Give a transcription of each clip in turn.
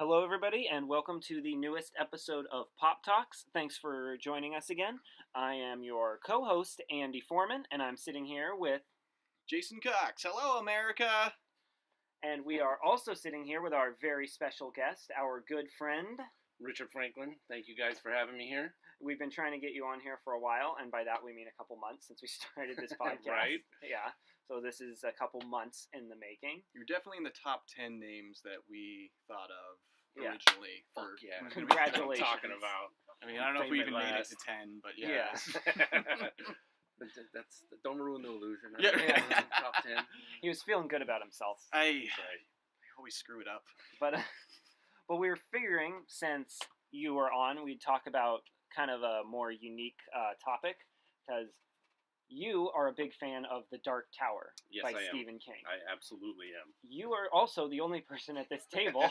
Hello, everybody, and welcome to the newest episode of Pop Talks. Thanks for joining us again. I am your co-host, Andy Foreman, and I'm sitting here with Jason Cox. Hello, America. And we are also sitting here with our very special guest, our good friend, Richard Franklin. Thank you guys for having me here. We've been trying to get you on here for a while, and by that we mean a couple months since we started this podcast. Right. Yeah. So this is a couple months in the making. You're definitely in the top 10 names that we thought of Yeah. originally. Fuck yeah. Congratulations. What I'm talking about. I mean, I don't know if we even made it last. to 10, but yeah. That's don't ruin the illusion. Yeah. Top 10. He was feeling good about himself. I Right. always screw it up. But we were figuring, since you were on, we'd talk about kind of a more unique topic, because you are a big fan of The Dark Tower Yes, by I am. Stephen King. I absolutely am. You are also the only person at this table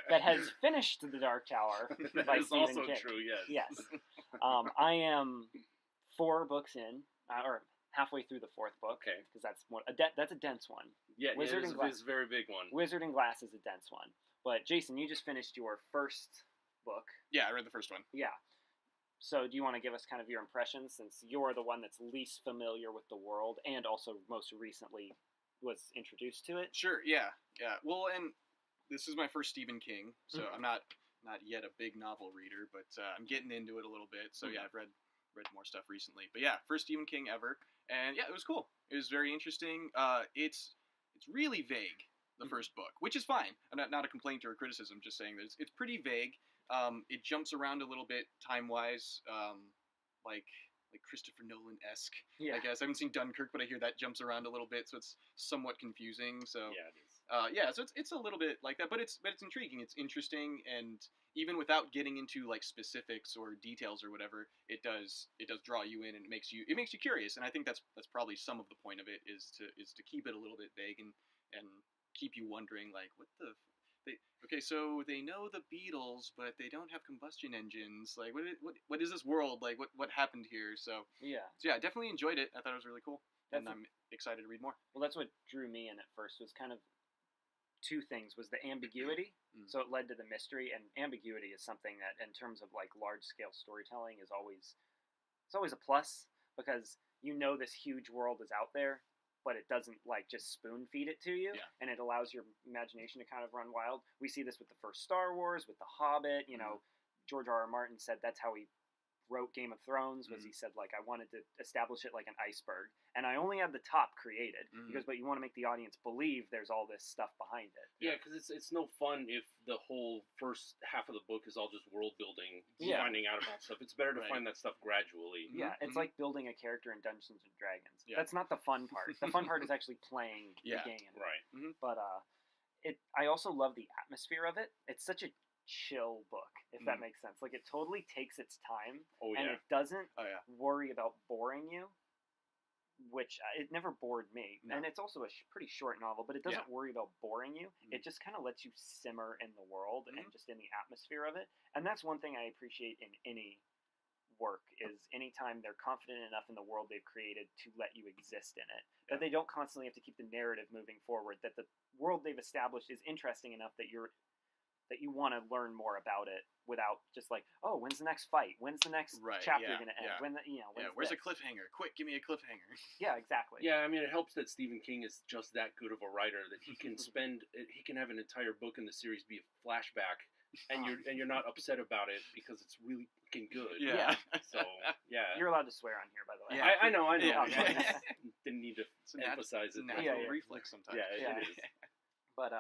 that has finished The Dark Tower That by is Stephen also King. true. Yes. Yes. I am 4 books in, or halfway through the 4th book. Okay. Because that's a dense one. Yeah. Wizard it's, and Glass. it's a very big one. Wizard and Glass is a dense one. But Jason, you just finished your first book. Yeah, I read the first one. Yeah. So do you want to give us kind of your impressions, since you're the one that's least familiar with the world and also most recently was introduced to it? Sure, yeah. Well, and this is my first Stephen King, so Mhm. I'm not yet a big novel reader, but I'm getting into it a little bit. So yeah, I've read more stuff recently. But yeah, first Stephen King ever. And yeah, it was cool. It was very interesting. It's really vague, the first book, which is fine. I'm not a complaint or a criticism, just saying that it's pretty vague. It jumps around a little bit time-wise, like Christopher Nolan-esque, Yeah. I guess. I haven't seen Dunkirk, but I hear that jumps around a little bit, so it's somewhat confusing. So Yeah, it is. so it's a little bit like that, but it's intriguing. It's interesting, and even without getting into like specifics or details or whatever, it does draw you in, and it makes you curious. And I think that's probably some of the point of it is to keep it a little bit vague and keep you wondering, like, okay, so they know the Beatles, but they don't have combustion engines. Like, what is this world? Like, what happened here? So Yeah. yeah, I definitely enjoyed it. I thought it was really cool, and That's I'm excited to read more. Well, that's what drew me in at first, was kind of 2 things. Was the ambiguity, so it led to the mystery, and ambiguity is something that, in terms of like large-scale storytelling, is always a plus, because you know this huge world is out there, but it doesn't like just spoon feed it to you, and it allows your imagination to kind of run wild. We see this with the first Star Wars, with The Hobbit. You know, George R.R. Martin said that's how he wrote Game of Thrones, was he said, like, I wanted to establish it like an iceberg, and I only had the top created. He goes, but you want to make the audience believe there's all this stuff behind it. Yeah, because it's no fun if the whole first half of the book is all just world building, Yeah. finding out about stuff. It's better to Right. find that stuff gradually. Yeah, it's like building a character in Dungeons and Dragons. Yeah. That's not the fun part. The fun part is actually playing Yeah. the game. Right. But I also love the atmosphere of it. It's such a chill book, if that makes sense. Like, it totally takes its time, Oh and yeah. it doesn't Oh yeah. worry about boring you, which it never bored me. No. And it's also a pretty short novel, but it doesn't worry about boring you. It just kind of lets you simmer in the world and just in the atmosphere of it. And that's one thing I appreciate in any work, is anytime they're confident enough in the world they've created to let you exist in it, that they don't constantly have to keep the narrative moving forward, that the world they've established is interesting enough that you want to learn more about it without just like, oh, when's the next fight? When's the next chapter going to end? Yeah. Where's a cliffhanger? Quick, give me a cliffhanger. Yeah, exactly. Yeah, I mean, it helps that Stephen King is just that good of a writer that he can he can have an entire book in the series be a flashback, and you're not upset about it because it's really fucking good. Yeah. So yeah, You're allowed to swear on here, by the way. Yeah. I know. Yeah. Didn't need to It's a emphasize it. natural Yeah. reflex sometimes. Yeah, it is. But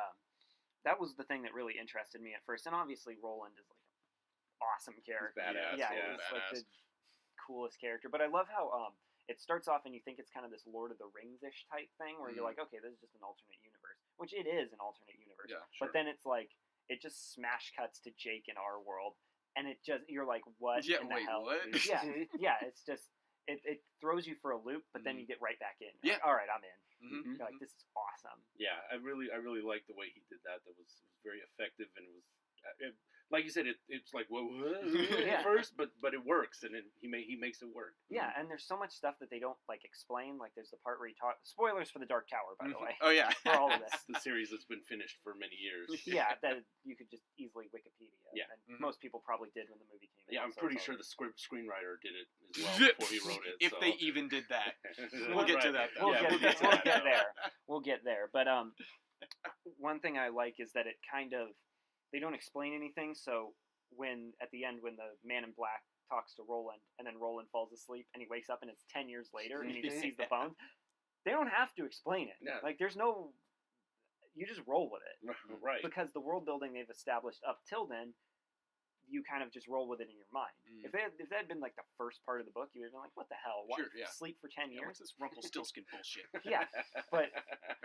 that was the thing that really interested me at first, and obviously Roland is like an awesome character. badass, Yeah, yeah. he's like the coolest character. But I love how it starts off and you think it's kind of this Lord of the Rings-ish type thing, where you're like, okay, this is just an alternate universe, which it is an alternate universe. Yeah, But then it's like, it just smash cuts to Jake in our world, and you're like, what Yeah, in the wait, hell? what? Yeah, yeah, it's just, it throws you for a loop, but then you get right back in. You're Yeah. like, all right, I'm in. Mm-hmm. You're like, this is awesome. Yeah, I really like the way he did that. That was very effective, and it was like you said, it's like whoa, Yeah. at first, but it works, and he makes it work. Yeah, and there's so much stuff that they don't like explain. Like there's the part where he spoilers for the Dark Tower, by the way, Oh yeah. for all of this. The series that's been finished for many years. Yeah, that you could just easily Wikipedia probably did when the movie came out. Yeah, I'm so pretty it's sure all the screenwriter did it as well before he wrote it. If so. they even did that. We'll We'll get to that. Though. We'll Yeah, get there. We'll get there. But one thing I like is that it kind of, they don't explain anything. So when at the end, when the man in black talks to Roland, and then Roland falls asleep, and he wakes up, and it's 10 years later, and he just sees the bones. They don't have to explain it. Yeah. Like there's no, you just roll with it. Right. Because the world building they've established up till then, you kind of just roll with it in your mind. If that had been like the first part of the book, you would have been like, "What the hell? Why sleep for 10 Yeah, years?" what's this Rumpelstiltskin bullshit? Yeah, but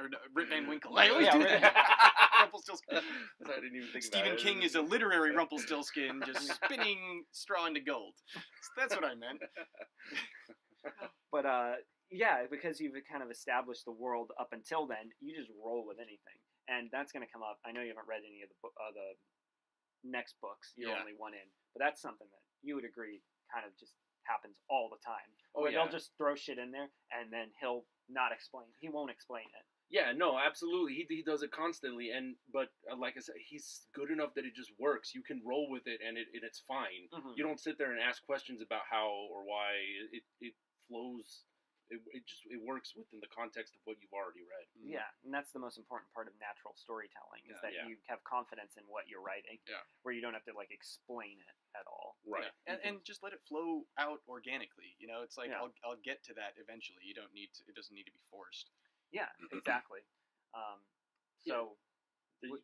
Or Rip Van Winkle. Yeah, I always do Rip- that. Rumpelstiltskin. I didn't even think Stephen about it. King is a literary Rumpelstiltskin, just spinning straw into gold. That's what I meant. But yeah, because you've kind of established the world up until then, you just roll with anything, and that's going to come up. I know you haven't read any of the next books. You're only one in, but that's something that you would agree kind of just happens all the time. Oh, where yeah. they'll just throw shit in there, and then he'll not explain. He won't explain it. Yeah, no, absolutely. He does it constantly, but like I said, he's good enough that it just works. You can roll with it, and it's fine. Mhm. You don't sit there and ask questions about how or why. It flows. It works within the context of what you've already read. Yeah, and that's the most important part of natural storytelling is that Yeah. you have confidence in what you're writing. Yeah. Where you don't have to like explain it at all. Right. Yeah. And just let it flow out organically. You know, it's like Yeah. I'll get to that eventually. You don't need to. It doesn't need to be forced. Yeah, exactly. So. The-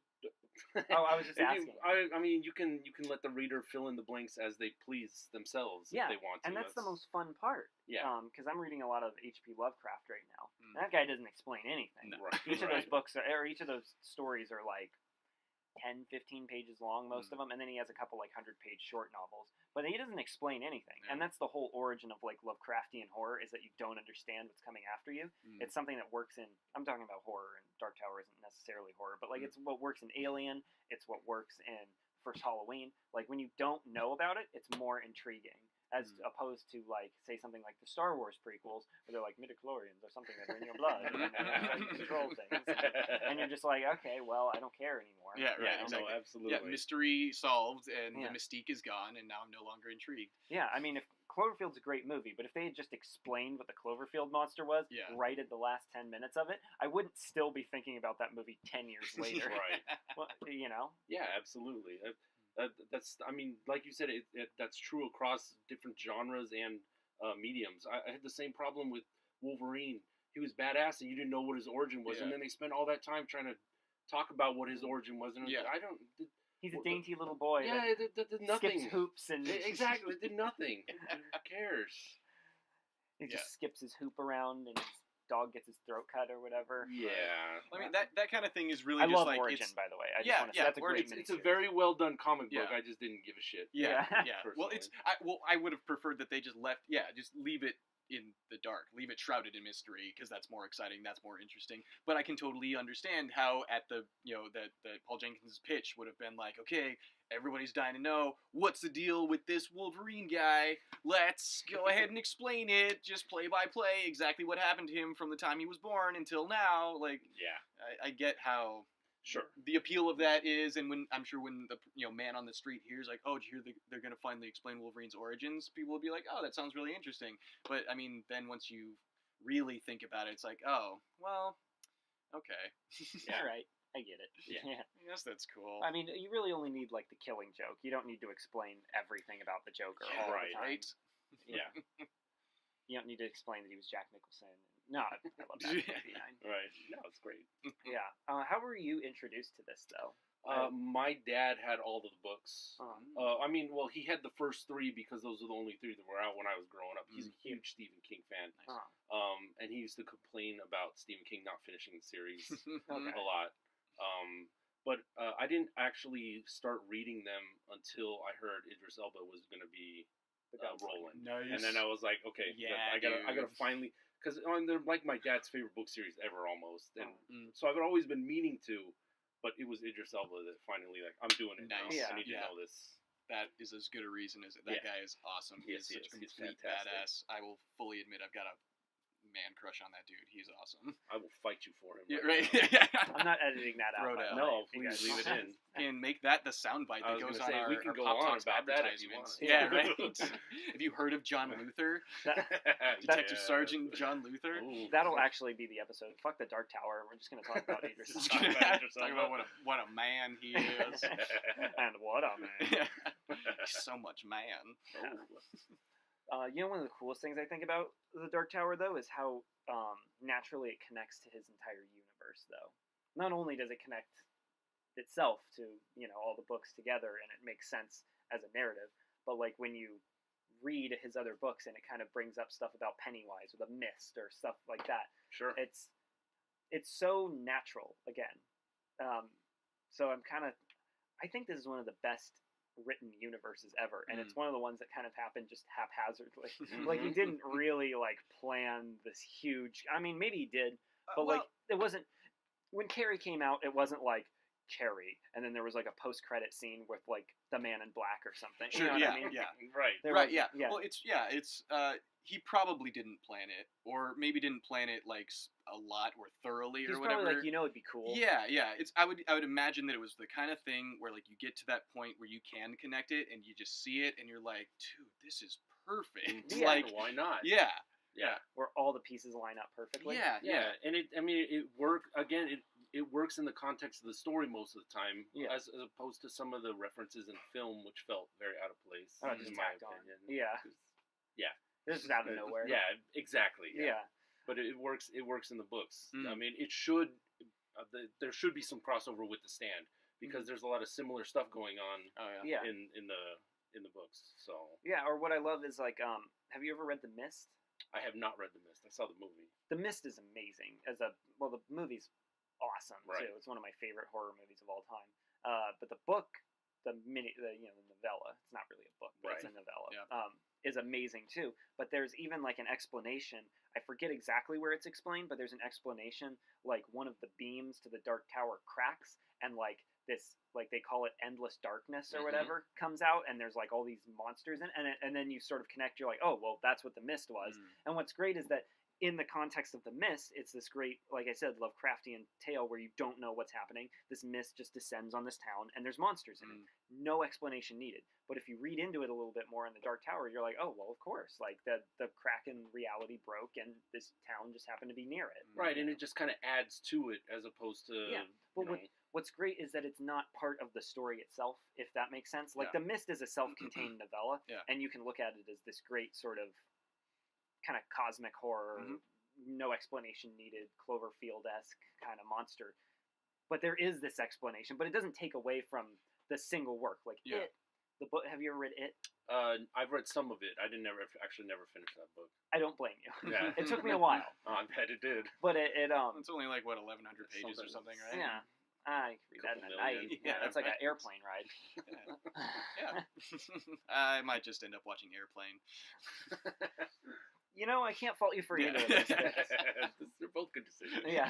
Oh, I was just asking. I mean, you can let the reader fill in the blanks as they please themselves Yeah, if they want to. and that's the most fun part. Yeah. Because I'm reading a lot of H.P. Lovecraft right now. Mm. And that guy doesn't explain anything. No. Right. Each of those Right. books or each of those stories are like 10, 15 pages long, most of them, and then he has a couple like 100-page short novels. But he doesn't explain anything, Yeah. and that's the whole origin of like Lovecraftian horror is that you don't understand what's coming after you. Mm. It's something that works in. I'm talking about horror, and Dark Tower isn't necessarily horror, but like it's what works in Alien. It's what works in First Halloween. Like when you don't know about it, it's more intriguing. As opposed to like say something like the Star Wars prequels, where they're like midichlorians or something that are in your blood and control things, and you're just like, okay, well, I don't care anymore. Yeah, right. Yeah, Exactly. no, absolutely. Yeah, mystery solved, and Yeah. the mystique is gone, and now I'm no longer intrigued. Yeah, I mean, if Cloverfield's a great movie, but if they had just explained what the Cloverfield monster was Yeah. right at the last 10 minutes of it, I wouldn't still be thinking about that movie 10 years later. Right. Well, you know? Yeah, absolutely. That's, I mean, like you said, that's true across different genres and mediums. I had the same problem with Wolverine. He was badass, and you didn't know what his origin was, and Yeah. then they spent all that time trying to talk about what his origin was, and Yeah. I don't. He's a dainty little boy Yeah, it did that nothing. skips hoops and Exactly, it did nothing. Who cares? he just skips his hoop around and his dog gets his throat cut or whatever. Yeah. I mean, that kind of thing is really I just love like Origin, it's by the way. I just Yeah, want to yeah, say that's a great It's a miniseries. very well done comic book. Yeah. I just didn't give a shit. yeah, Yeah. yeah. Well, Personally. I would have preferred that they just just leave it in the dark, leave it shrouded in mystery, because that's more exciting, that's more interesting. But I can totally understand how at the that Paul Jenkins' pitch would have been like, okay, everybody's dying to know what's the deal with this Wolverine guy. Let's go ahead and explain it, just play by play, exactly what happened to him from the time he was born until now. Like, Yeah. I get how Sure. the appeal of that is, and when I'm sure when the man on the street hears like, oh, did you hear they're gonna finally explain Wolverine's origins, people will be like, oh, that sounds really interesting. But I mean, then once you really think about it, it's like, oh, well, okay, All right, I get it. Yeah. yes, that's cool. I mean, you really only need like the killing joke. You don't need to explain everything about the Joker all right, the time. right? Yeah. You don't need to explain that he was Jack Nicholson. No, I love that movie. Right. No, it's great. Yeah. How were you introduced to this though? My dad had all of the books. Um, I mean, well, he had the first three because those are the only three that were out when I was growing up. He's a huge Stephen King fan. And he used to complain about Stephen King not finishing the series Okay. a lot. But I didn't actually start reading them until I heard Idris Elba was going to be Roland. Nice. And then I was like, okay, Yeah, I gotta dude. finally, because they're like my dad's favorite book series ever almost, and Mm. so I've always been meaning to, but it was Idris Elba that finally like I'm doing it. Nice. Now. Yeah. I need to Yeah. know this. That is as good a reason as it. That Yeah. guy is awesome. Yes, He's he such a is. He's complete fantastic. badass. I will fully admit I've got a man crush on that dude. He's awesome. I will fight you for him. Yeah, right. right. now. I'm not editing that out. Throw it by the out. way, No, if you please guys leave it want. in. And make that the soundbite I that was goes gonna on say, our, we can our go Pop on Talks about that if you advertisements. want. Yeah, right. Have you heard of John Luther? Detective Sergeant John Luther? Ooh. That'll actually be the episode. Fuck the Dark Tower. We're just gonna talk about Idris. Just Talk gonna about Idris talk Elba. about what a man he is. And what a man. So much man. You know, one of the coolest things I think about the Dark Tower, though, is how naturally it connects to his entire universe. Though, not only does it connect itself to all the books together, and it makes sense as a narrative, but like when you read his other books and it kind of brings up stuff about Pennywise or the Mist or stuff like that, Sure. it's so natural again. So I think this is one of the best written universes ever, and it's one of the ones that kind of happened just haphazardly. Like he didn't really like plan this huge. I mean, maybe he did, but like it wasn't. When Carrie came out, it wasn't like Carrie, and then there was like a post-credit scene with like the Man in Black or something. Sure, you know yeah, what I mean? yeah. Right. Right, yeah. Well, it's he probably didn't plan it, or maybe didn't plan it like a lot or thoroughly He's or whatever. probably like, it'd be cool. Yeah, yeah. I would imagine that it was the kind of thing where like you get to that point where you can connect it and you just see it and you're like, dude, this is perfect. Yeah. Like, why not? yeah. Yeah. Where all the pieces line up perfectly. Yeah, Yeah, and it works in the context of the story most of the time, Yeah. as opposed to some of the references in film, which felt very out of place, Oh, in just my tacked on. opinion. Yeah. 'Cause- Yeah. This is out of nowhere. Yeah, exactly. Yeah. But it works. It works in the books. Mm. I mean, it should. There should be some crossover with The Stand because there's a lot of similar stuff going on Oh yeah. Yeah. in the books. So Yeah, or what I love is like, have you ever read The Mist? I have not read The Mist. I saw the movie. The Mist is amazing. The movie's awesome Right. too. It's one of my favorite horror movies of all time. But the book, the novella, it's not really a book, but it's a Right. novella. Yeah. Is amazing too. But there's even like an explanation. I forget exactly where it's explained, but there's an explanation like one of the beams to the Dark Tower cracks and like this, like they call it endless darkness or Mhm. whatever, comes out, and there's like all these monsters in, and then you sort of connect. You're like, oh well, that's what the Mist was. And what's great is that in the context of the Mist, it's this great, like I said, Lovecraftian tale where you don't know what's happening. This mist just descends on this town, and there's monsters in it. No explanation needed. But if you read into it a little bit more in the Dark Tower, you're like, oh well, of course, like the crack in reality broke, and this town just happened to be near it. Right, and it just kind of adds to it as opposed to Yeah. Well, what's great is that it's not part of the story itself, if that makes sense. Like Yeah. The Mist is a self-contained novella, Yeah. and you can look at it as this great sort of kind of cosmic horror, no explanation needed, Cloverfield-esque kind of monster. But there is this explanation, but it doesn't take away from the single work. Like Yeah. It, the book. Have you ever read It? I've read some of it. I actually never finished that book. I don't blame you. Yeah. It took me a while, Oh, I bet it did. but it It's only like what 1,100 pages or something, right? yeah. I read that in a Couple night. million. Yeah, Yeah, that's like an right. airplane ride. Yeah. I might just end up watching Airplane. You know, I can't fault you for either of those things. They're both good decisions. Yeah.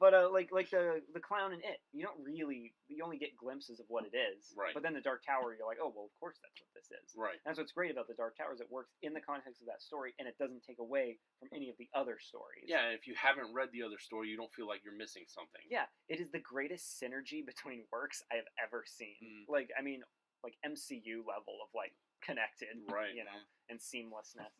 But like the clown in It, you only get glimpses of what it is. Right. But then the Dark Tower, you're like, oh well, of course that's what this is. Right. That's what's great about the Dark Tower is it works in the context of that story, and it doesn't take away from any of the other stories. Yeah, and if you haven't read the other story, you don't feel like you're missing something. Yeah, it is the greatest synergy between works I have ever seen. Like, I mean, like MCU level of like connected, Right. You know, and seamlessness.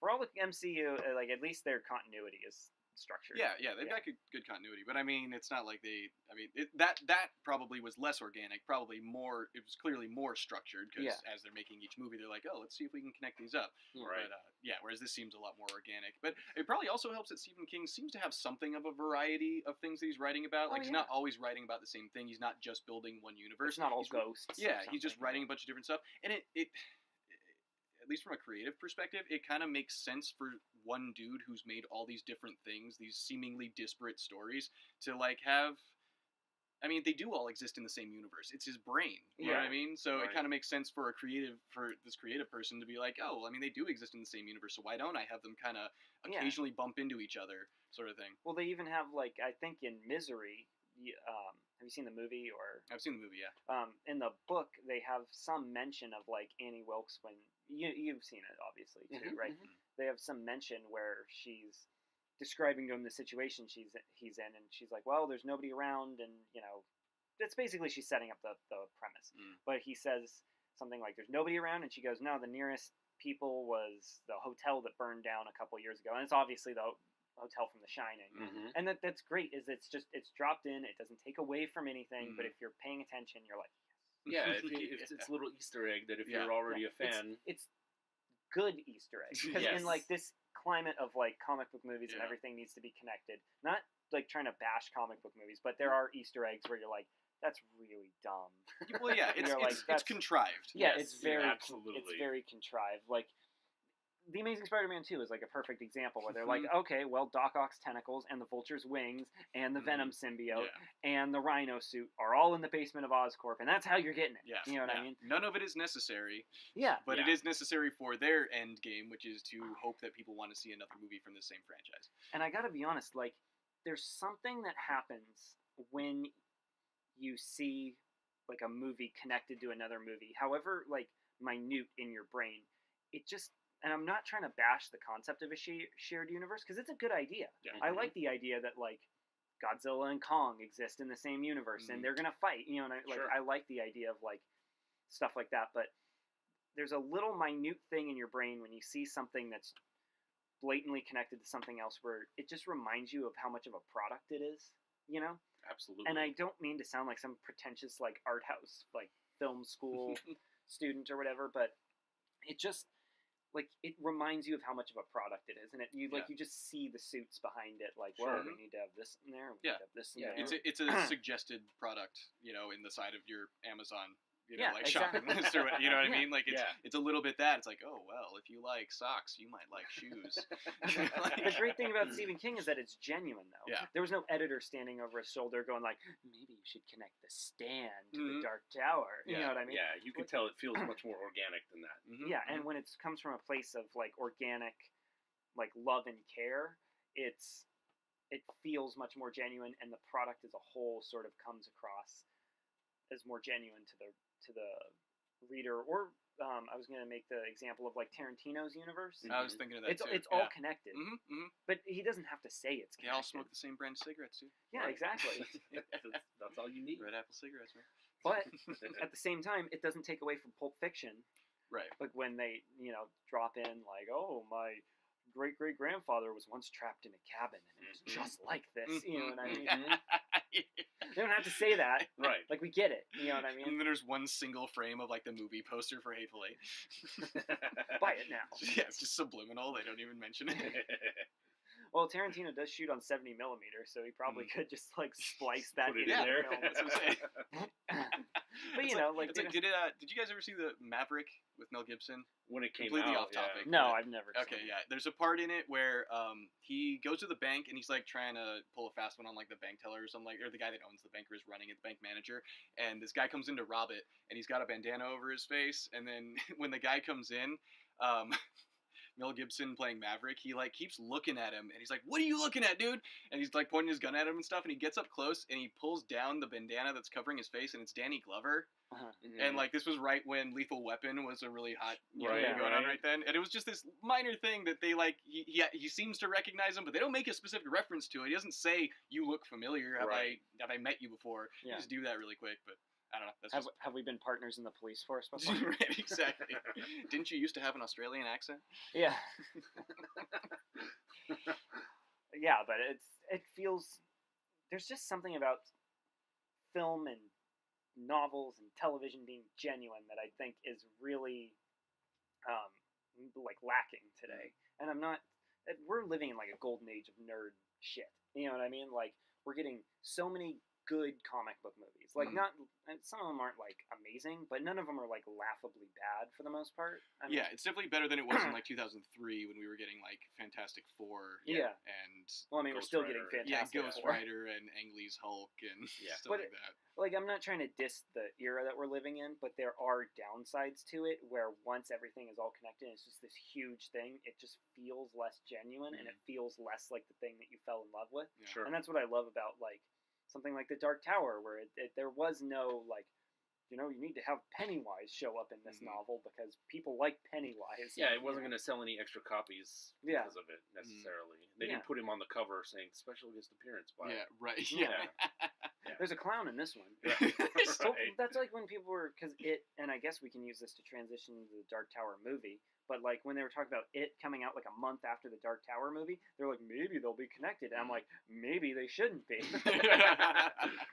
For all the MCU, like at least their continuity is structured. Yeah, they've got good continuity, but I mean, it's not like that probably was less organic, probably more. It was clearly more structured because as they're making each movie, they're like, oh, let's see if we can connect these up. Right. But whereas this seems a lot more organic. But it probably also helps that Stephen King seems to have something of a variety of things that he's writing about. Like he's not always writing about the same thing. He's not just building one universe. It's not all He's ghosts. Yeah, he's just writing a bunch of different stuff, and it at least from a creative perspective, it kind of makes sense for one dude who's made all these different things, these seemingly disparate stories, to like have. I mean, they do all exist in the same universe. It's his brain. You know what I mean? So it kind of makes sense for this creative person to be like, oh, I mean, they do exist in the same universe, so why don't I have them kind of occasionally bump into each other, sort of thing. Well, they even have like I think in Misery. Have you seen the movie or? I've seen the movie, yeah. In the book, they have some mention of like Annie Wilkes when you've seen it obviously too, right? they have some mention where she's describing to him the situation he's in, and she's like, well, there's nobody around, and it's basically she's setting up the premise. But he says something like, there's nobody around, and she goes, no, the nearest people was the hotel that burned down a couple years ago, and it's obviously the hotel from The Shining. And that's great, is it's dropped in, it doesn't take away from anything, but if you're paying attention, you're like, yeah, it's a little Easter egg that if you're already a fan, it's good Easter eggs, because in like this climate of like comic book movies and everything needs to be connected, not like trying to bash comic book movies, but there are Easter eggs where you're like, that's really dumb. Well, yeah, it's contrived. Yeah, yes, it's very absolutely. It's very contrived. Like The Amazing Spider-Man 2 is like a perfect example where they're like, okay, well, Doc Ock's tentacles and the Vulture's wings and the Venom symbiote and the Rhino suit are all in the basement of Oscorp, and that's how you're getting it. Yeah, you know what I mean? None of it is necessary. Yeah, but it is necessary for their end game, which is to hope that people want to see another movie from the same franchise. And I gotta be honest, like, there's something that happens when you see like a movie connected to another movie, however like minute in your brain, it just, and I'm not trying to bash the concept of a shared universe, because it's a good idea. I like the idea that like Godzilla and Kong exist in the same universe and they're gonna fight, and I like the idea of like stuff like that, but there's a little minute thing in your brain when you see something that's blatantly connected to something else where it just reminds you of how much of a product it is, Absolutely. And I don't mean to sound like some pretentious like art house like film school student or whatever, but it just like it reminds you of how much of a product it is, and you just see the suits behind it, like, well, we need to have this in there, we need to have this in there. It's a suggested product, in the side of your Amazon exactly. shopping list or what, you know what I mean? Like it's a little bit that. It's like, oh well, if you like socks, you might like shoes. The great thing about Stephen King is that it's genuine, though. Yeah. There was no editor standing over his shoulder going like, maybe you should connect the stand to the Dark Tower. You know what I mean? Yeah, you can tell it feels much more organic than that. Yeah, and when it comes from a place of like organic, like love and care, it feels much more genuine, and the product as a whole sort of comes across as more genuine to the reader. Or I was going to make the example of like Tarantino's universe. I was thinking of that too. It's all connected, but he doesn't have to say it's connected. They all smoke the same brand of cigarettes too. Yeah, exactly. That's all you need. Red Apple cigarettes, man. But at the same time, it doesn't take away from Pulp Fiction. Right. Like when they drop in like, oh, my great-great-grandfather was once trapped in a cabin and it was just like this. You know what I mean? They don't have to say that. Right. Like, we get it. You know what I mean? And then there's one single frame of like the movie poster for Hateful Eight. Buy it now. Yeah, it's just subliminal. They don't even mention it. Well, Tarantino does shoot on 70 millimeters, so he probably could just like splice that Put it into in there. the film. That's what I'm saying. But did you guys ever see the Maverick with Mel Gibson? When it came Completely out, off topic. No, I've never seen Okay, it. yeah. There's a part in it where he goes to the bank and he's like trying to pull a fast one on like the bank teller or something, or the guy that owns the bank or is running it, the bank manager. And this guy comes in to rob it, and he's got a bandana over his face. And then when the guy comes in, Mel Gibson playing Maverick, he like keeps looking at him, and he's like, "What are you looking at, dude?" And he's like pointing his gun at him and stuff. And he gets up close and he pulls down the bandana that's covering his face, and it's Danny Glover. And like this was right when Lethal Weapon was a really hot thing going on right then, and it was just this minor thing that they like. He seems to recognize him, but they don't make a specific reference to it. He doesn't say, "You look familiar. Have I met you before?" Yeah. He just do that really quick, but I don't know. That's have we been partners in the police force before? Right, exactly. Didn't you used to have an Australian accent? Yeah. Yeah, but it feels, there's just something about film and novels and television being genuine that I think is really like lacking today. And we're living in like a golden age of nerd shit. You know what I mean? Like, we're getting so many good comic book movies. Like, some of them aren't like amazing, but none of them are like laughably bad for the most part. I mean, yeah, it's definitely better than it was in like 2003 when we were getting like Fantastic Four. Yeah. And well, I mean, Ghost we're still Rider. getting Fantastic Ghost Four. Rider and Ang Lee's Hulk and stuff but like that. Like, I'm not trying to diss the era that we're living in, but there are downsides to it where once everything is all connected and it's just this huge thing, it just feels less genuine and it feels less like the thing that you fell in love with. Yeah. And that's what I love about like something like The Dark Tower, where there was no like you need to have Pennywise show up in this novel because people like Pennywise. Yeah, it wasn't going to sell any extra copies because of it necessarily. They didn't put him on the cover saying special guest appearance by. Yeah, right. Yeah. There's a clown in this one. Right. So that's like when people were, because and I guess we can use this to transition to the Dark Tower movie. But like when they were talking about it coming out like a month after the Dark Tower movie, they're like, maybe they'll be connected. And I'm like, maybe they shouldn't be.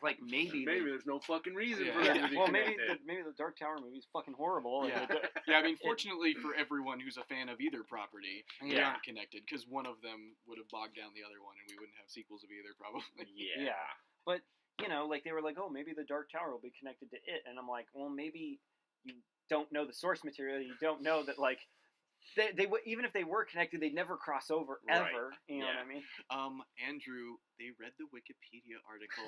Like maybe there's no fucking reason for them to be connected. maybe the Dark Tower movie is fucking horrible. Yeah. I mean, fortunately for everyone who's a fan of either property, they aren't connected because one of them would have bogged down the other one, and we wouldn't have sequels of either probably. Yeah. But like they were like, oh, maybe the Dark Tower will be connected to it, and I'm like, well, maybe you don't know the source material. You don't know that like. They even if they were connected, they'd never cross over ever. You know what I mean? Andrew, they read the Wikipedia article.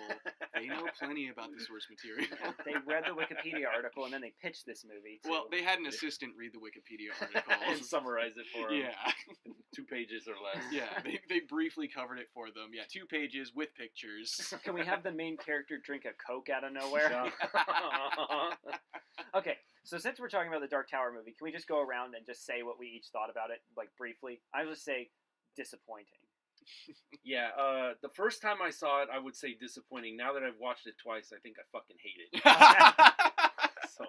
They know plenty about the source material. They read the Wikipedia article and then they pitched this movie. Well, they had an assistant read the Wikipedia article and summarize it for them. Yeah, 2 pages or less. Yeah, they briefly covered it for them. Yeah, 2 pages with pictures. Can we have the main character drink a Coke out of nowhere? Okay. So since we're talking about the Dark Tower movie, can we just go around and just say what we each thought about it, like briefly? I'll just say disappointing. Yeah, the first time I saw it, I would say disappointing. Now that I've watched it twice, I think I fucking hate it. So,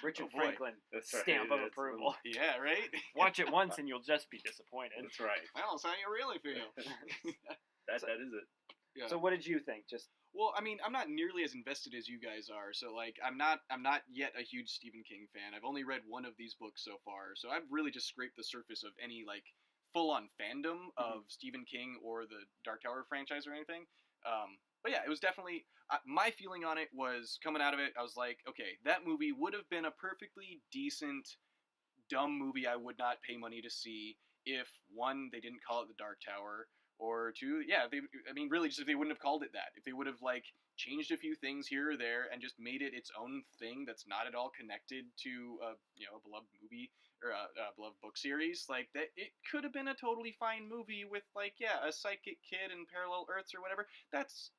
Richard Franklin, stamp of approval. Yeah, right? Watch it once and you'll just be disappointed. That's right. Well, that's how you really feel. That is it. Yeah. So what did you think? Well, I mean, I'm not nearly as invested as you guys are, so like I'm not yet a huge Stephen King fan. I've only read one of these books so far, so I've really just scraped the surface of any like full-on fandom of Stephen King or the Dark Tower franchise or anything. But yeah, it was definitely my feeling on it was coming out of it. I was like, okay, that movie would have been a perfectly decent, dumb movie I would not pay money to see if 1, they didn't call it the Dark Tower. Or 2, really, just if they wouldn't have called it that. If they would have, like, changed a few things here or there and just made it its own thing that's not at all connected to, a beloved movie or a beloved book series, like, that it could have been a totally fine movie with, like, a psychic kid and parallel Earths or whatever. That's,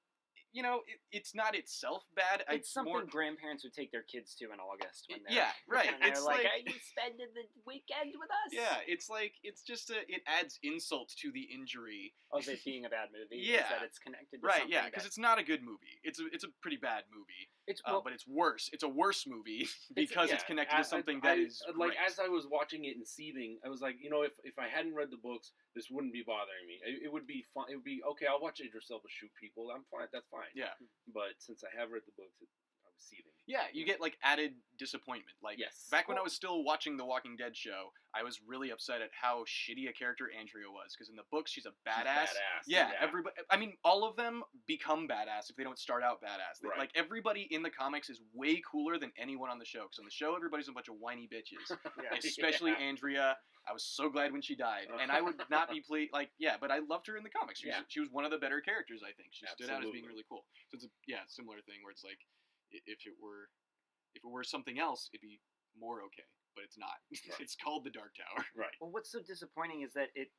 it's not itself bad. It's something grandparents would take their kids to in August. When right. It's like, are you spending the weekend with us? Yeah, it's like, it's just it adds insult to the injury. Of it being a bad movie? Yeah. Is that it's connected to right, something yeah, because it's not a good movie. It's a pretty bad movie. But it's worse. It's a worse movie because it's connected to something that is like, great. as I was watching it and seething, I was like, if I hadn't read the books, this wouldn't be bothering me. It would be fun. It would be, okay, I'll watch Idris Elba shoot people. I'm fine. That's fine. Yeah. But since I have read the books, I was seething. Yeah, you get, like, added disappointment. Like, back when I was still watching The Walking Dead show, I was really upset at how shitty a character Andrea was. Because in the books, she's a badass. Yeah, everybody. I mean, all of them become badass if they don't start out badass. Right. Like, everybody in the comics is way cooler than anyone on the show. Because on the show, everybody's a bunch of whiny bitches. Especially Andrea. I was so glad when she died. And I would not be but I loved her in the comics. She was one of the better characters, I think. She stood out as being really cool. So it's a similar thing where it's like, if it were something else, it'd be more okay, but it's not. Right. It's called the Dark Tower. Right. Well, what's so disappointing is that it.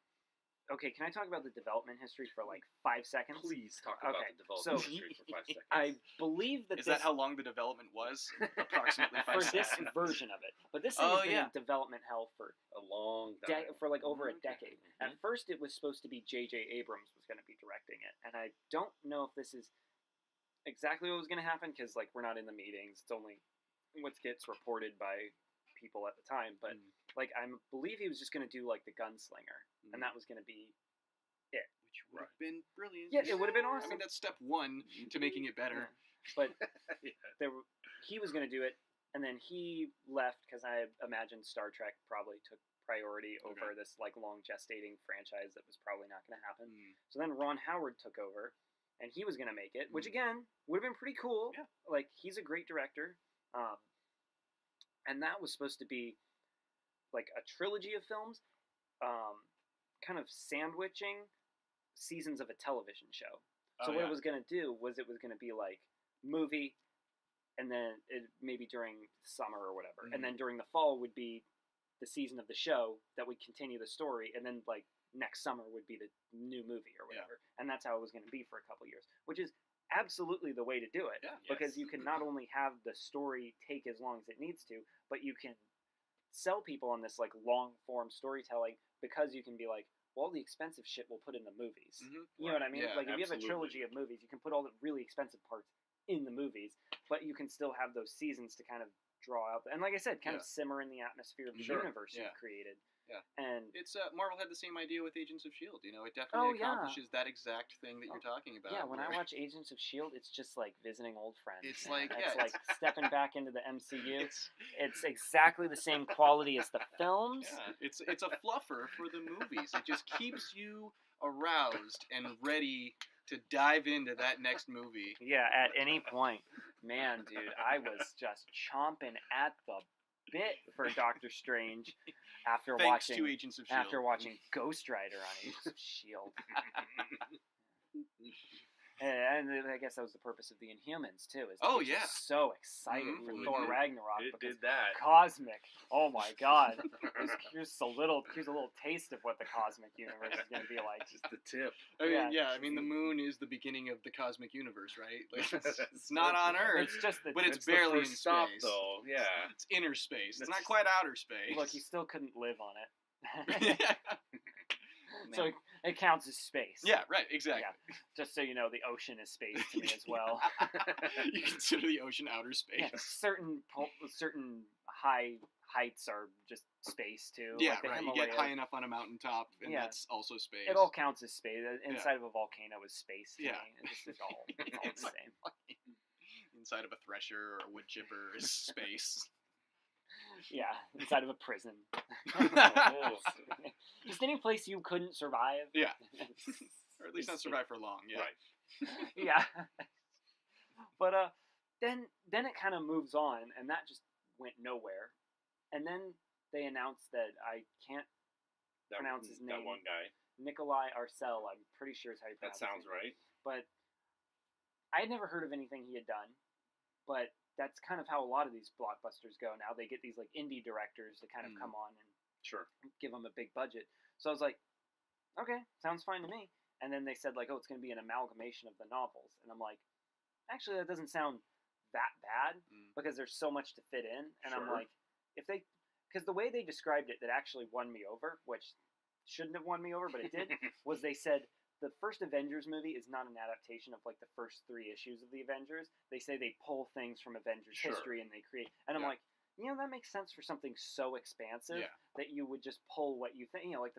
Okay, can I talk about the development history for like 5 seconds? Please talk about the development history for 5 seconds. I believe that is that how long the development was? Approximately 5 seconds. For this version of it, but this thing has been in development hell for a long time, for like over a decade. At first, it was supposed to be J.J. Abrams was going to be directing it, and I don't know if this is exactly what was going to happen because like we're not in the meetings. It's only what gets reported by people at the time. But like I believe he was just going to do like the Gunslinger, and that was going to be it. Which would have been brilliant. Yeah, it would have been awesome. I mean, that's step 1 to making it better. Yeah. But he was going to do it, and then he left because I imagine Star Trek probably took priority over this like long gestating franchise that was probably not going to happen. So then Ron Howard took over. And he was going to make it, which again would have been pretty cool. Yeah. Like he's a great director, and that was supposed to be like a trilogy of films, kind of sandwiching seasons of a television show. So what it was going to do was it was going to be like movie, and then maybe during summer or whatever, and then during the fall would be the season of the show that would continue the story, and then like next summer would be the new movie or whatever. And that's how it was going to be for a couple years, which is absolutely the way to do it. Yeah. Because you can not only have the story take as long as it needs to, but you can sell people on this like long form storytelling, because you can be like, well, all the expensive shit we'll put in the movies. You know what I mean? Yeah, like if you have a absolutely. trilogy of movies, you can put all the really expensive parts in the movies, but you can still have those seasons to kind of draw out, and like I said, kind of simmer in the atmosphere of the Sure. universe you've created. Yeah. And It's Marvel had the same idea with Agents of S.H.I.E.L.D. You know, it definitely accomplishes that exact thing that you're talking about. yeah, when I watch Agents of S.H.I.E.L.D., it's just like visiting old friends. It's man. like, it's yeah, like stepping back into the MCU. It's exactly the same quality as the films. Yeah, it's a fluffer for the movies. It just keeps you aroused and ready to dive into that next movie. Yeah, at any point. Man, dude, I was just chomping at the bit for Doctor Strange after Thanks watching to Agents of S.H.I.E.L.D. after watching Ghost Rider on Agents of S.H.I.E.L.D. And I guess that was the purpose of the Inhumans too. Is to get you so excited for Thor Ragnarok. It because did that. Cosmic. Oh my God! Here's a little taste of what the cosmic universe is going to be like. Just the tip. I mean, the moon is the beginning of the cosmic universe, right? Like, it's not on Earth, It's just but it's the barely in first stop, space. though. Yeah. It's inner space. It's That's- not quite outer space. Look, you still couldn't live on it. No. So it counts as space. Yeah, right, exactly. Yeah. Just so you know, the ocean is space to me as well. You consider the ocean outer space. Yeah, certain high heights are just space too. Yeah, like the right. You Himalayas. get high enough on a mountaintop, and Yeah. that's also space. It all counts as space. Inside of a volcano is space to Yeah. me. It's all the same. Inside of a thresher or a wood chipper is space. Yeah, inside of a prison. Oh. Just any place you couldn't survive. Yeah. Or at least not survive for long. Yeah. Right. Yeah. But then it kind of moves on, and that just went nowhere. And then they announced that I can't pronounce his name. That one guy. Nikolai Arcel, I'm pretty sure is how you That pronounce sounds it. right. But I had never heard of anything he had done. But that's kind of how a lot of these blockbusters go now. They get these like indie directors to kind of come on and Sure. give them a big budget. So I was like, okay, sounds fine to me. And then they said like, oh, it's going to be an amalgamation of the novels. And I'm like, actually, that doesn't sound that bad because there's so much to fit in. And I'm Sure. like, because the way they described it that actually won me over, which shouldn't have won me over, but it did, was they said the first Avengers movie is not an adaptation of like the first 3 issues of the Avengers. They say they pull things from Avengers history and they create. And I'm like, you know, that makes sense for something so expansive that you would just pull what you think. You know, like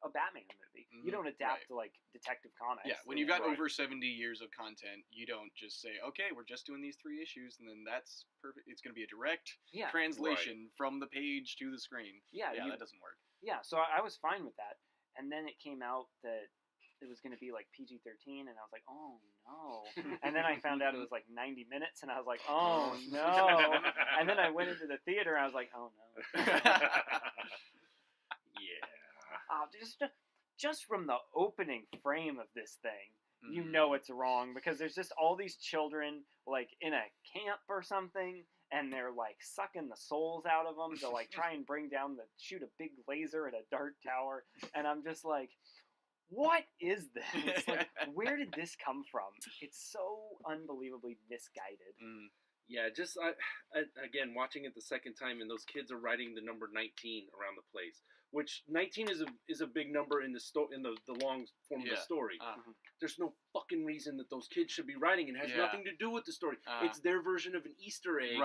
a Batman movie. You don't adapt to like Detective Comics. Yeah, when you've got over 70 years of content, you don't just say, okay, we're just doing these 3 issues, and then that's perfect. It's going to be a direct translation from the page to the screen. Yeah, that doesn't work. Yeah, so I was fine with that. And then it came out that it was going to be like PG-13, and I was like, oh no. And then I found out it was like 90 minutes, and I was like, oh no. And then I went into the theater, and I was like, oh no. Just from the opening frame of this thing, you know it's wrong, because there's just all these children like in a camp or something, and they're like sucking the souls out of them to like try and shoot a big laser at a dark tower, and I'm just like, what is this? Like, where did this come from? It's so unbelievably misguided. Yeah, just again watching it the second time, and those kids are writing the number 19 around the place, which 19 is a big number in the long form of the story. There's no fucking reason that those kids should be writing. It has nothing to do with the story. It's their version of an Easter egg,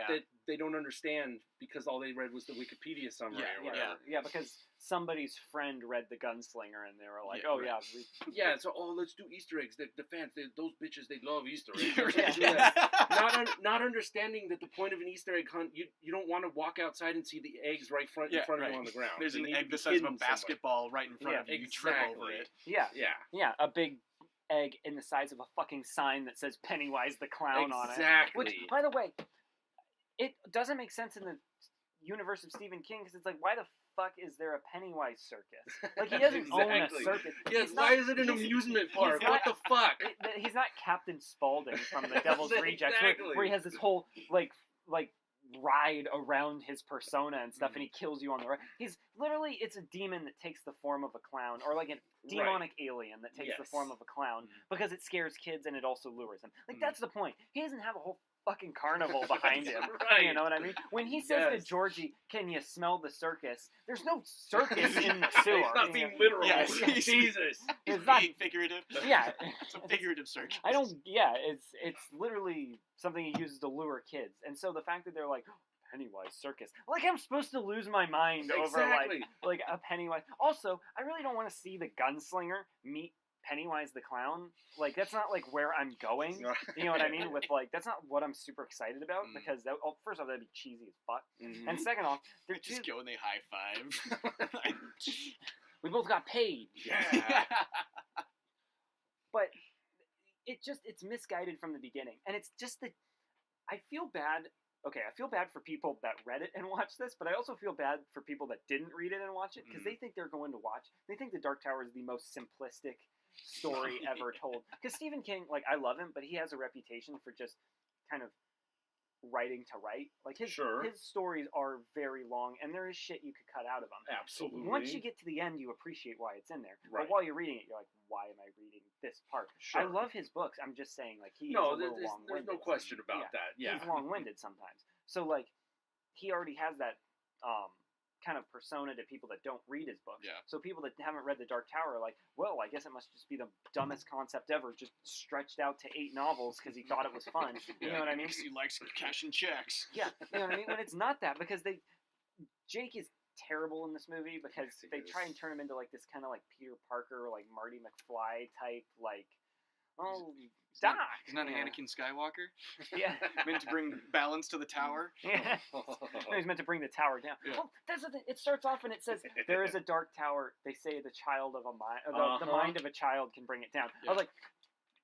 that they don't understand because all they read was the Wikipedia summary or whatever. Yeah, because somebody's friend read The Gunslinger, and they were like, so let's do Easter eggs. The fans, those bitches, they love Easter eggs. Not understanding that the point of an Easter egg hunt, you don't want to walk outside and see the eggs in front of you on the ground. There's an egg the size of a basketball right in front of you. You trip over it. Yeah, a big egg in the size of a fucking sign that says Pennywise the Clown on it. Exactly. Which, by the way, it doesn't make sense in the universe of Stephen King, because it's like, why the fuck is there a Pennywise circus? Like, he doesn't own a circus. Yes, why is it an amusement park? What the fuck? He's not Captain Spaulding from The Devil's Rejects, where he has this whole like ride around his persona and stuff, and he kills you on the ride. He's literally, it's a demon that takes the form of a clown, or like a demonic alien that takes the form of a clown because it scares kids and it also lures them. Like, that's the point. He doesn't have a whole fucking carnival behind him. You know what I mean? When he says to Georgie, "Can you smell the circus?" There's no circus in the sewer. He's not being literal. Yes. Jesus. It's not being figurative. Yeah. It's a figurative circus. I don't. Yeah, it's literally something he uses to lure kids, and so the fact that they're like, Pennywise circus, like, I'm supposed to lose my mind over like a Pennywise. Also, I really don't want to see the gunslinger meet Pennywise the clown. Like, that's not like where I'm going. You know what I mean? With like, that's not what I'm super excited about because that, first off, that'd be cheesy as fuck, and second off, they're just go and they high five. We both got paid. Yeah. But it's misguided from the beginning, and it's just that I feel bad. Okay, I feel bad for people that read it and watched this, but I also feel bad for people that didn't read it and watch it because they think they're going to watch. They think The Dark Tower is the most simplistic story ever told. Because Stephen King, like, I love him, but he has a reputation for just kind of writing to write. Like, his stories are very long, and there is shit you could cut out of them. Absolutely. Once you get to the end, you appreciate why it's in there. Right. But while you're reading it, you're like, why am I reading this part? Sure. I love his books. I'm just saying, like, he is a little long-winded. There's no question about that. Yeah. He's long-winded sometimes. So, like, he already has that kind of persona to people that don't read his books. Yeah. So people that haven't read The Dark Tower are like, well, I guess it must just be the dumbest concept ever, just stretched out to 8 novels because he thought it was fun. You know what I mean? Because he likes cashing checks. Yeah, you know what I mean? When it's not that, because Jake is terrible in this movie because they try and turn him into like this kind of like Peter Parker, like Marty McFly type, like, oh, Doc. He's not Anakin Skywalker. Yeah. Meant to bring balance to the tower. Yeah. No, he's meant to bring the tower down. Yeah. Well, that's the thing. It starts off and it says, there is a dark tower. They say the child of a mind, the mind of a child can bring it down. Yeah. I was like,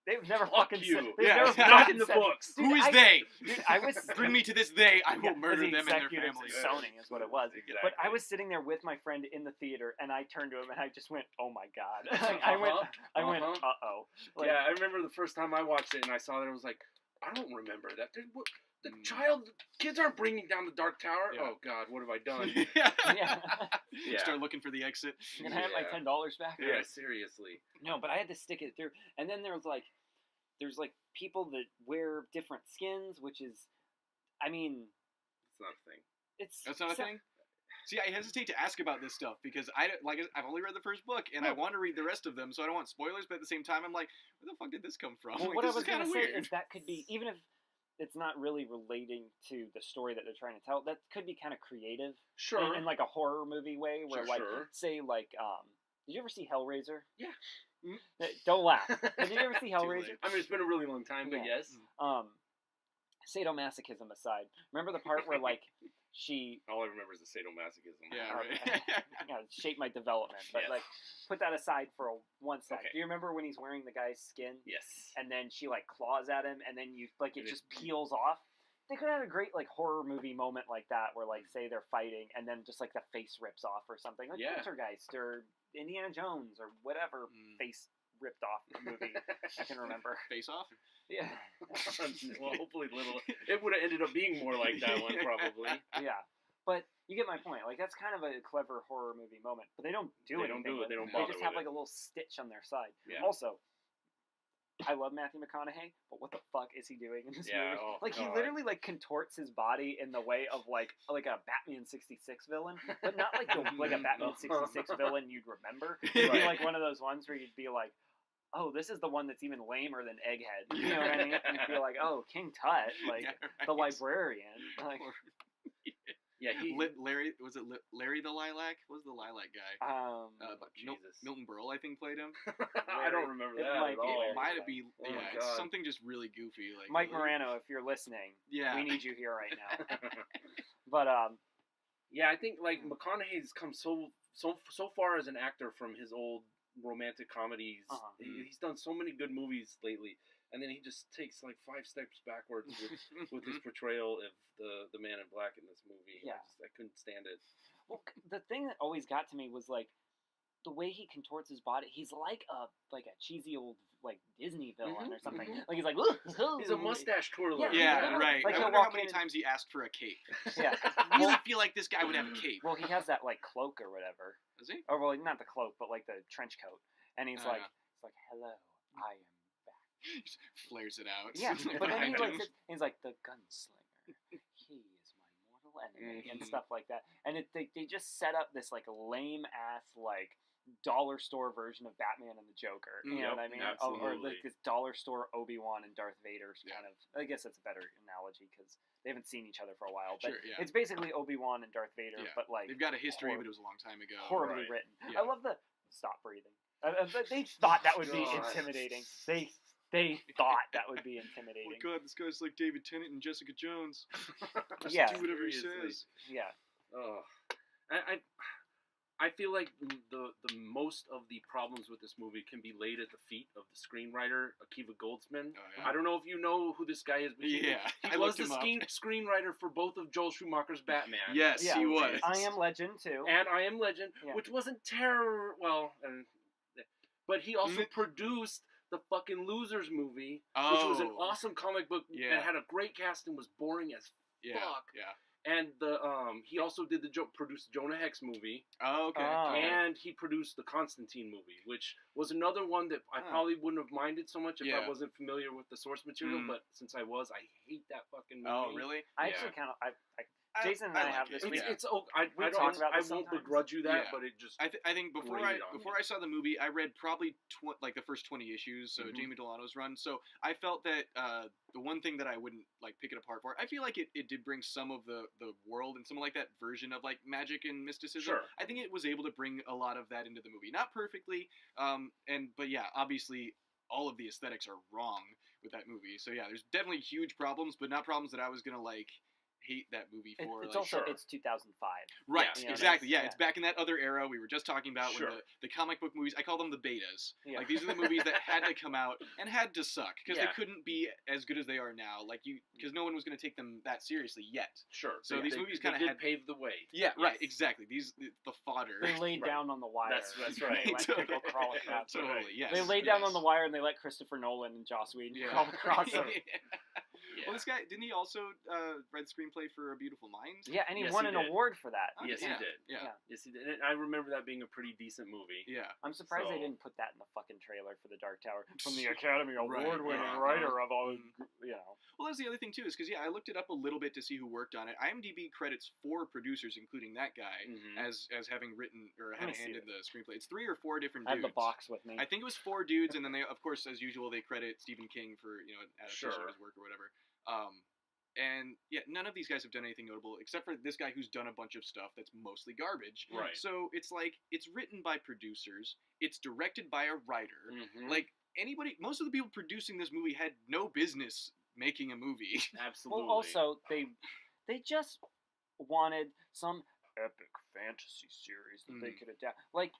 they've never fucking said. They've never not in the books. Dude, who is they? Dude, I was bring me to this they. I will murder them and their families. Zoning is what it was. Exactly. But I was sitting there with my friend in the theater, and I turned to him and I just went, "Oh my god!" I went, "Uh-oh." Like, yeah, I remember the first time I watched it and I saw that, I was like, I don't remember that. Kids aren't bringing down the Dark Tower. Yeah. Oh God, what have I done? Yeah. Start looking for the exit. Can I have my $10 back? Yeah, seriously. No, but I had to stick it through. And then there's like people that wear different skins, which is, I mean, it's not a thing. That's not a thing. See, I hesitate to ask about this stuff because I've only read the first book and I want to read the rest of them, so I don't want spoilers. But at the same time, I'm like, where the fuck did this come from? Well, like, what I was kind of say weird. is that could be, even if it's not really relating to the story that they're trying to tell, that could be kind of creative. Sure. In like a horror movie way, where say did you ever see Hellraiser? Yeah. Mm-hmm. Don't laugh. Did you ever see Hellraiser? I mean, it's been a really long time, but yes. Sadomasochism aside, remember the part where like all I remember is the sadomasochism. Yeah, right. Shape my development, but like put that aside for one sec. Okay. Do you remember when he's wearing the guy's skin? Yes. And then she like claws at him, and then it just peels off. They could have had a great like horror movie moment like that, where like say they're fighting, and then just like the face rips off or something, like Poltergeist or Indiana Jones or whatever face ripped off movie I can remember. Face Off? Yeah. Well, hopefully it would have ended up being more like that one, probably. Yeah. But you get my point. Like, that's kind of a clever horror movie moment. But they don't do anything. They don't They bother just have with like a little stitch on their side. Yeah. Also, I love Matthew McConaughey, but what the fuck is he doing in this movie? Oh, like, he literally like contorts his body in the way of like a Batman 66 villain, but not like a Batman 66 villain you'd remember. It'd be like one of those ones where you'd be like, oh, this is the one that's even lamer than Egghead. You know what I mean? And you'd be like, oh, King Tut, like the librarian. Like, yeah, Larry, was it Larry the Lilac? What was the Lilac guy? Milton Berle, I think, played him. I don't remember that at all. It might have been, it's something just really goofy. Like Mike Morano, if you're listening, we need you here right now. But yeah, I think like McConaughey's come so far as an actor from his old romantic comedies. He's done so many good movies lately, and then he just takes like 5 steps backwards with his portrayal of the Man in Black in this movie. Yeah, I couldn't stand it. Well, the thing that always got to me was like, the way he contorts his body, he's like a cheesy old like Disney villain or something. Like he's like, he's a mustache twirler. Yeah, right. Like I he'll wonder how walk many in- times he asked for a cape. Yeah. I really feel like this guy would have a cape. Well, he has that like cloak or whatever. Does he? Or well, not the cloak, but like the trench coat. And he's like, Yeah. it's like, hello, I am back. He just flares it out. Yeah, but then he Behind like him. he's like the gunslinger. He is my mortal enemy and stuff like that. And they just set up this like lame ass like dollar store version of Batman and the Joker. You know what I mean? Or absolutely. like this dollar store Obi-Wan and Darth Vader's kind of. I guess that's a better analogy because they haven't seen each other for a while. But Sure, yeah. it's basically Obi-Wan and Darth Vader, Yeah. but like They've got a history, but it was a long time ago. horribly Right. written. Yeah. I love the stop breathing. They thought that would be God. intimidating. They thought that would be Oh intimidating. my God, this guy's like David Tennant and Jessica Jones. Just Yeah. do whatever he Seriously. says. Yeah. Oh, I feel like the most of the problems with this movie can be laid at the feet of the screenwriter Akiva Goldsman. Oh, yeah. I don't know if you know who this guy is, but Yeah, he I was looked the him up. screenwriter for both of Joel Schumacher's Batman. Yes, Yeah. he was. I Am Legend too. And I Am Legend, Yeah. which wasn't but he also produced the fucking Losers movie, which was an Oh. awesome comic book Yeah. that had a great cast and was boring as Yeah, fuck. yeah. And he also did produced the Jonah Hex movie. Oh, okay. Oh. And he produced the Constantine movie, which was another one that I Huh. probably wouldn't have minded so much if Yeah. I wasn't familiar with the source material. Mm. But since I was, I hate that fucking movie. Oh, really? I yeah. actually kind of Jason and I like have it, this It's, week. yeah. it's I We don't. talked about I this won't sometimes. begrudge you that, Yeah. but it just. I think before Grated on before me. I saw the movie, I read probably like the first 20 issues, so Mhm. Jamie Delano's run. So I felt that the one thing that I wouldn't like pick it apart for, I feel like it did bring some of the world and some of like that version of like magic and mysticism. Sure. I think it was able to bring a lot of that into the movie, not perfectly, but yeah, obviously all of the aesthetics are wrong with that movie. So yeah, there's definitely huge problems, but not problems that I was gonna like hate that movie for. It's like, also sure. it's 2005. right, Yeah, you know, exactly. Yeah, yeah. it's back in that other era we were just talking about Sure. when the comic book movies. I call them the betas. Yeah. Like these are the movies that had to come out and had to suck because Yeah. they couldn't be as good as they are now. Like because no one was going to take them that seriously yet. Sure. So these movies kinda did had- pave the way. Yeah, right. Yes. Exactly. The fodder. They laid Right. down on the wire. That's right. They let people crawl across. Totally. Yes. They laid down yes. on the wire and they let Christopher Nolan and Joss Whedon Yeah. crawl across them. Yeah. Well, this guy didn't he also write the screenplay for A Beautiful Mind? Yeah, and he Yes, won he an did. award for that. Oh, Yes, yeah. he did. Yeah. Yes, he did. And I remember that being a pretty decent movie. Yeah. I'm surprised they So- didn't put that in the fucking trailer for The Dark Tower from the Academy Right, Award-winning yeah. writer of all, Mhm. you know. Well, that's the other thing too, is because I looked it up a little bit to see who worked on it. IMDb credits 4 producers, including that guy, Mhm. as having written or Let had me a see hand it. in the screenplay. It's 3 or 4 different I have dudes. the box with me. I think it was 4 dudes, and then they, of course, as usual, they credit Stephen King for adaptation Sure. of his work or whatever. And yeah, none of these guys have done anything notable except for this guy who's done a bunch of stuff that's mostly garbage. Right. So it's like it's written by producers, it's directed by a writer. Mhm. Like most of the people producing this movie had no business making a movie. Absolutely. Well, also, they just wanted some epic fantasy series that they could adapt. Like,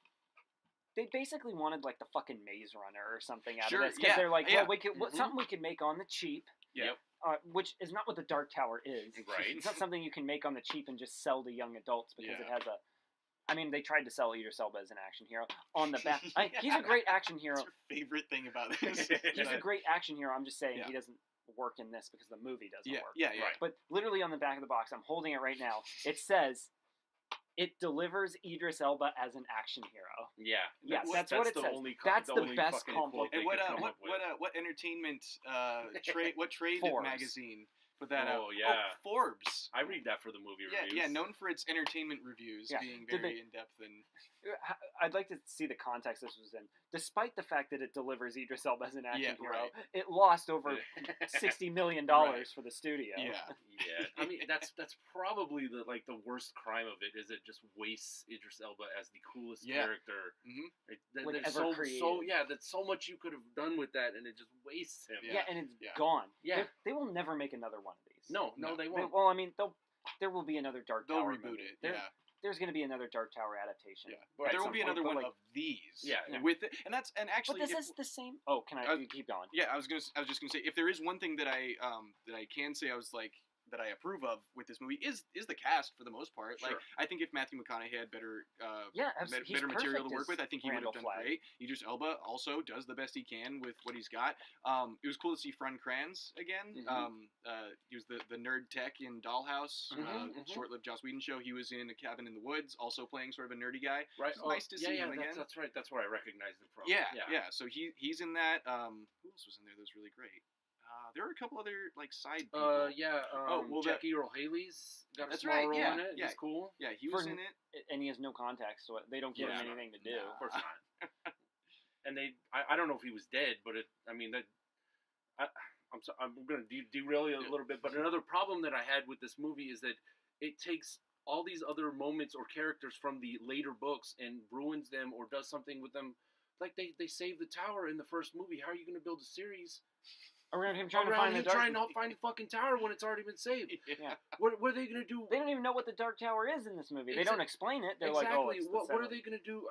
they basically wanted, like, the fucking Maze Runner or something out Sure, of this. Because yeah, they're like, yeah. well, we could, Mhm. something we could make on the cheap. Yeah. Which is not what the Dark Tower is. Right. It's not something you can make on the cheap and just sell to young adults because Yeah. it has a. I mean, they tried to sell Idris Elba as an action hero on the back. He's a great action hero. What's your favorite thing about this? He's a great action hero. I'm just saying Yeah. he doesn't work in this because the movie doesn't work. Yeah. Right. But literally on the back of the box, I'm holding it right now. It says, "It delivers Idris Elba as an action hero." Yeah. Yes, that's what it the says. Only That's the the only best fucking compliment. quote they And what could come up with. what entertainment trade Forbes. magazine put that out? Oh, yeah. Forbes. I read that for the movie Yeah, reviews. yeah, known for its entertainment reviews Yeah. being Did very in depth and I'd like to see the context this was in. Despite the fact that it delivers Idris Elba as an action Yeah, hero, right. it lost over $60 million Right. for the studio. yeah. Yeah, I mean that's probably the worst crime of it is it just wastes Idris Elba as the coolest Yeah. character. Mhm. Like, There's ever so created. yeah, that's so much you could have done with that, and it just wastes him. Yeah, and it's Yeah. gone. Yeah. They will never make another one of these. No, No. they They- won't. well, I mean, there will be another Dark They'll Tower reboot movie. it. There- Yeah. There's going to be another Dark Tower adaptation. Yeah. Right, There at won't be some another point, one but, of these. Yeah. With it, and actually But this if- is the same. Oh, can I Uh, you keep going? Yeah, I was just gonna say if there is one thing that I can say I was like that I approve of with this movie is the cast for the most part. Sure. Like I think if Matthew McConaughey had better he's better material to perfect work with, I think he would have Randall done Flagg. great. Idris Elba also does the best he can with what he's got. It was cool to see Fran Kranz again. He was the nerd tech in Dollhouse, short-lived Joss Whedon show. He was in A Cabin in the Woods, also playing sort of a nerdy guy. Right. It's nice to see him again. That's right. That's where I recognized him from. Yeah. So he's in that. Who else was in there that was really great? There were a couple other like side people. Jackie Earl Haley's got a That's small right, role yeah, in it. yeah. He's cool. Yeah, he was in it. And he has no context, so they don't give him anything to do. No, of course not. And I don't know if he was dead, but I'm going to derail you a little bit. But another problem that I had with this movie is that it takes all these other moments or characters from the later books and ruins them or does something with them. Like they save the tower in the first movie. How are you going to build a series around him trying to find the trying to find the fucking tower when it's already been saved? Yeah. What are they going to do? They don't even know what the Dark Tower is in this movie. They don't explain it. They're exactly. like, oh, it's what are they going to do?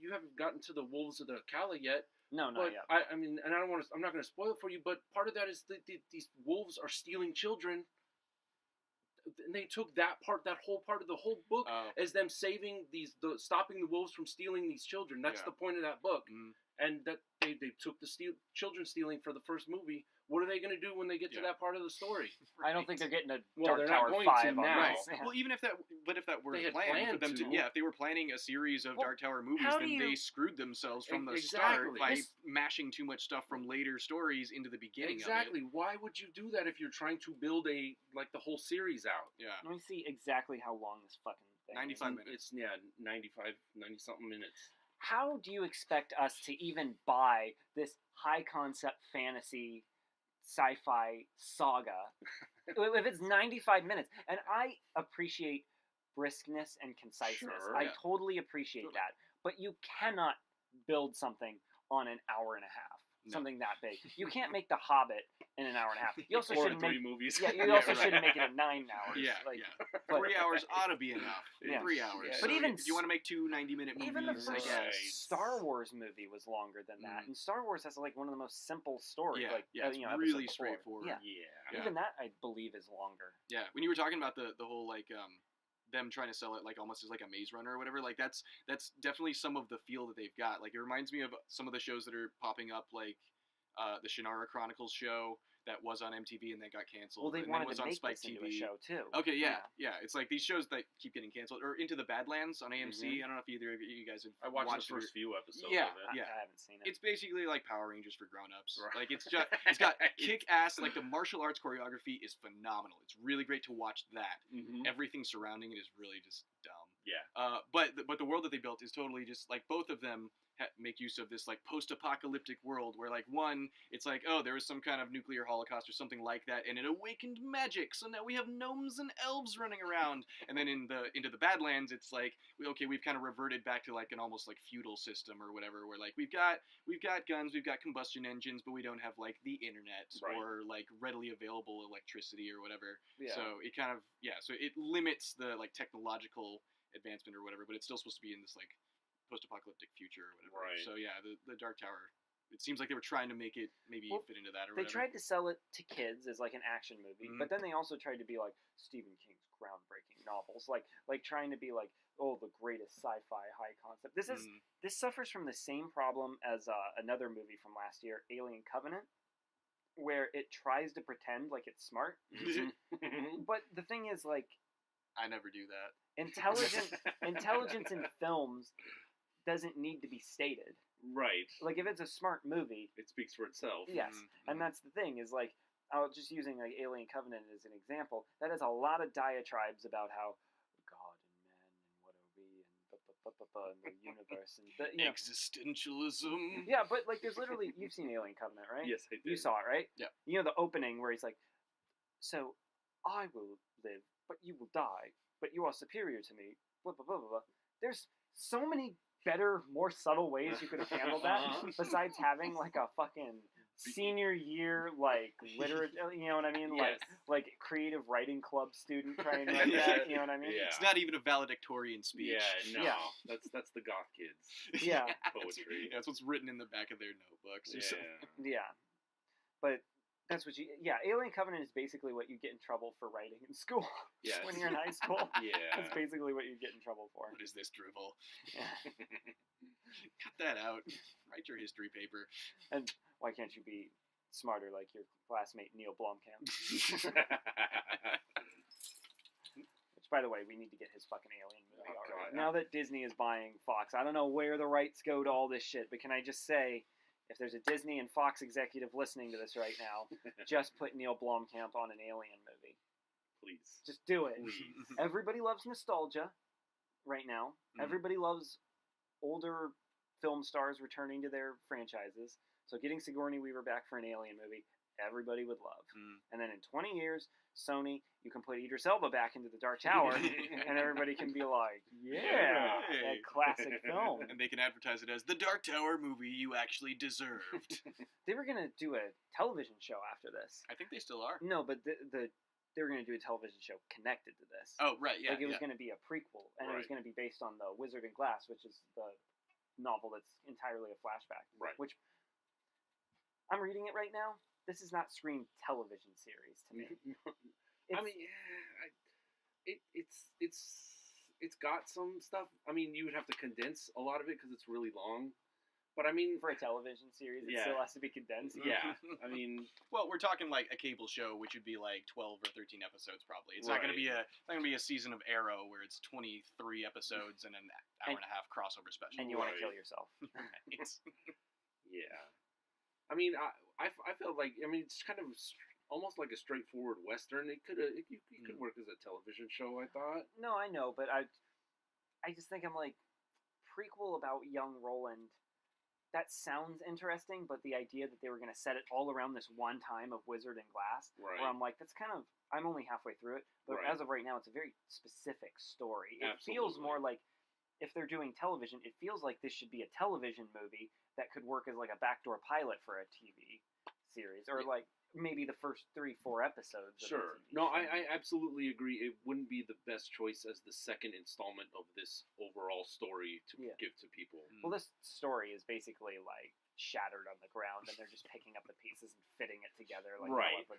You haven't gotten to the Wolves of the Cala yet. No, not but yet. and I'm not going to spoil it for you. But part of that is these wolves are stealing children. And they took that whole part of the whole book as them saving stopping the wolves from stealing these children. That's the point of that book. And that they took the children stealing for the first movie. What are they going to do when they get to that part of the story? I don't think they're getting a Well, Dark they're Tower not going 5 to on now. this. Yeah. Well, even if that were They had planned for them planned to, to. if they were planning a series of Well, Dark Tower movies, how then do they you- screwed themselves from the Exactly. start by This- mashing too much stuff from later stories into the beginning Exactly. of it. Why would you do that if you're trying to build the whole series out? Yeah. Let me see exactly how long this fucking thing 95 is. minutes. It's 90 something minutes. How do you expect us to even buy this high concept fantasy sci-fi saga if it's 95 minutes? And I appreciate briskness and conciseness. Sure, I yeah. totally appreciate Totally. that. But you cannot build something on an hour and a half. No. Something that big. You can't make The Hobbit in an hour and a half. You also Or shouldn't 3 make movies. you Yeah, also right. shouldn't make it at 9 hours. Yeah, like, yeah. but- 3 hours ought to be enough. Yeah. 3 hours. Yeah. So But even if you want to make 2 90-minute movies, even the I first guess. Star Wars movie was longer than that, and Star Wars has like one of the most simple stories. Yeah, like it's episode really before. straightforward. Yeah. Yeah. Even that I believe is longer. Yeah, when you were talking about the whole like them trying to sell it like almost as like a Maze Runner or whatever, like that's definitely some of the feel that they've got. Like it reminds me of some of the shows that are popping up, like the Shannara Chronicles show that was on MTV and then got canceled. Well, they and then wanted was to on make Spike this TV. into a show too. Okay, yeah. It's like these shows that keep getting canceled, or Into the Badlands on AMC. I don't know if either of you guys have I watched watched the it. first few episodes Yeah, of it. yeah. I haven't seen it. It's basically like Power Rangers for grown-ups. Right. Like it's got kick-ass, like the martial arts choreography is phenomenal. It's really great to watch that. Mhm. Everything surrounding it is really just dumb. Yeah. But the world that they built is totally just like both of them make use of this like post-apocalyptic world where like one, it's like, oh, there was some kind of nuclear holocaust or something like that, and it awakened magic, so now we have gnomes and elves running around. And then into the Badlands, it's like, okay, we've kind of reverted back to like an almost like feudal system or whatever, where like we've got guns, we've got combustion engines, but we don't have like the internet Right. or like readily available electricity or whatever. Yeah. So it kind of so it limits the like technological advancement or whatever, but it's still supposed to be in this like post-apocalyptic future or whatever. Right. So yeah, the Dark Tower, it seems like they were trying to make it maybe fit into that or They whatever. tried to sell it to kids as like an action movie, but then they also tried to be like Stephen King's groundbreaking novels, like trying to be like, oh, the greatest sci-fi high concept. This suffers from the same problem as another movie from last year, Alien Covenant, where it tries to pretend like it's smart, but the thing is like I never do that. intelligence in films doesn't need to be stated. Right. Like if it's a smart movie, It speaks for itself. yes, and that's the thing is like, just using like Alien Covenant as an example, that has a lot of diatribes about how God and man and what are we and the universe and Existentialism. yeah, but like there's literally, you've seen Alien Covenant, right? Yes, I did. You saw it, right? Yeah. You know the opening where he's like, so I will live, but you will die, but you are superior to me. Blah blah blah blah blah. There's so many better, more subtle ways you could have handled that besides having like a fucking senior year like literature, you know what I mean? Yes. Like creative writing club student trying to write that, you know what I mean? Yeah. It's not even a valedictorian speech. Yeah, no. Yeah. That's the goth kids. Yeah. That's, Poetry. that's what's written in the back of their notebooks. Or something. Yeah. Yeah. But That's what Alien Covenant is basically what you get in trouble for writing in school. Yes. When you're in high school. Yeah. That's basically what you get in trouble for. What is this drivel? Yeah. Cut that out. Write your history paper. And why can't you be smarter like your classmate Neil Blomkamp? Which, by the way, we need to get his fucking Alien movie already. God. Now that Disney is buying Fox, I don't know where the rights go to all this shit, but can I just say, if there's a Disney and Fox executive listening to this right now, just put Neil Blomkamp on an Alien movie. Please. Just do it. Please. Everybody loves nostalgia right now. Everybody loves older film stars returning to their franchises. So getting Sigourney Weaver back for an Alien movie, everybody would love. And then in 20 years, Sony, you can put Idris Elba back into the Dark Tower, and everybody can be like, yeah, that classic film. And they can advertise it as the Dark Tower movie you actually deserved. They were going to do a television show after this. I think they still are. No, but they were going to do a television show connected to this. Oh, right, yeah. Like it was going to be a prequel, and it was going to be based on The Wizard and Glass, which is the novel that's entirely a flashback. Right. Which, I'm reading it right now. This is not Scream television series to me. I mean, yeah, it's got some stuff. I mean, you would have to condense a lot of it because it's really long. But I mean, for a television series, it Yeah. still has to be condensed. Yeah, I mean, well, we're talking like a cable show, which would be like 12 or 13 episodes probably. It's not going to be a season of Arrow where it's 23 episodes and an hour and a half crossover special. And you want to kill yourself. Yeah. I mean, I feel like, I mean, it's kind of almost like a straightforward Western. It could work as a television show, I thought. No, I know, but I just think I'm like, prequel about young Roland, that sounds interesting, but the idea that they were going to set it all around this one time of Wizard and Glass, where I'm like, that's kind of, I'm only halfway through it, but as of right now, it's a very specific story. It feels more like, if they're doing television, it feels like this should be a television movie that could work as like a backdoor pilot for a TV series, or like maybe the first 3-4 episodes. Sure. No, I absolutely agree. It wouldn't be the best choice as the second installment of this overall story to give to people. Well, this story is basically like shattered on the ground, and they're just picking up the pieces and fitting it together. Like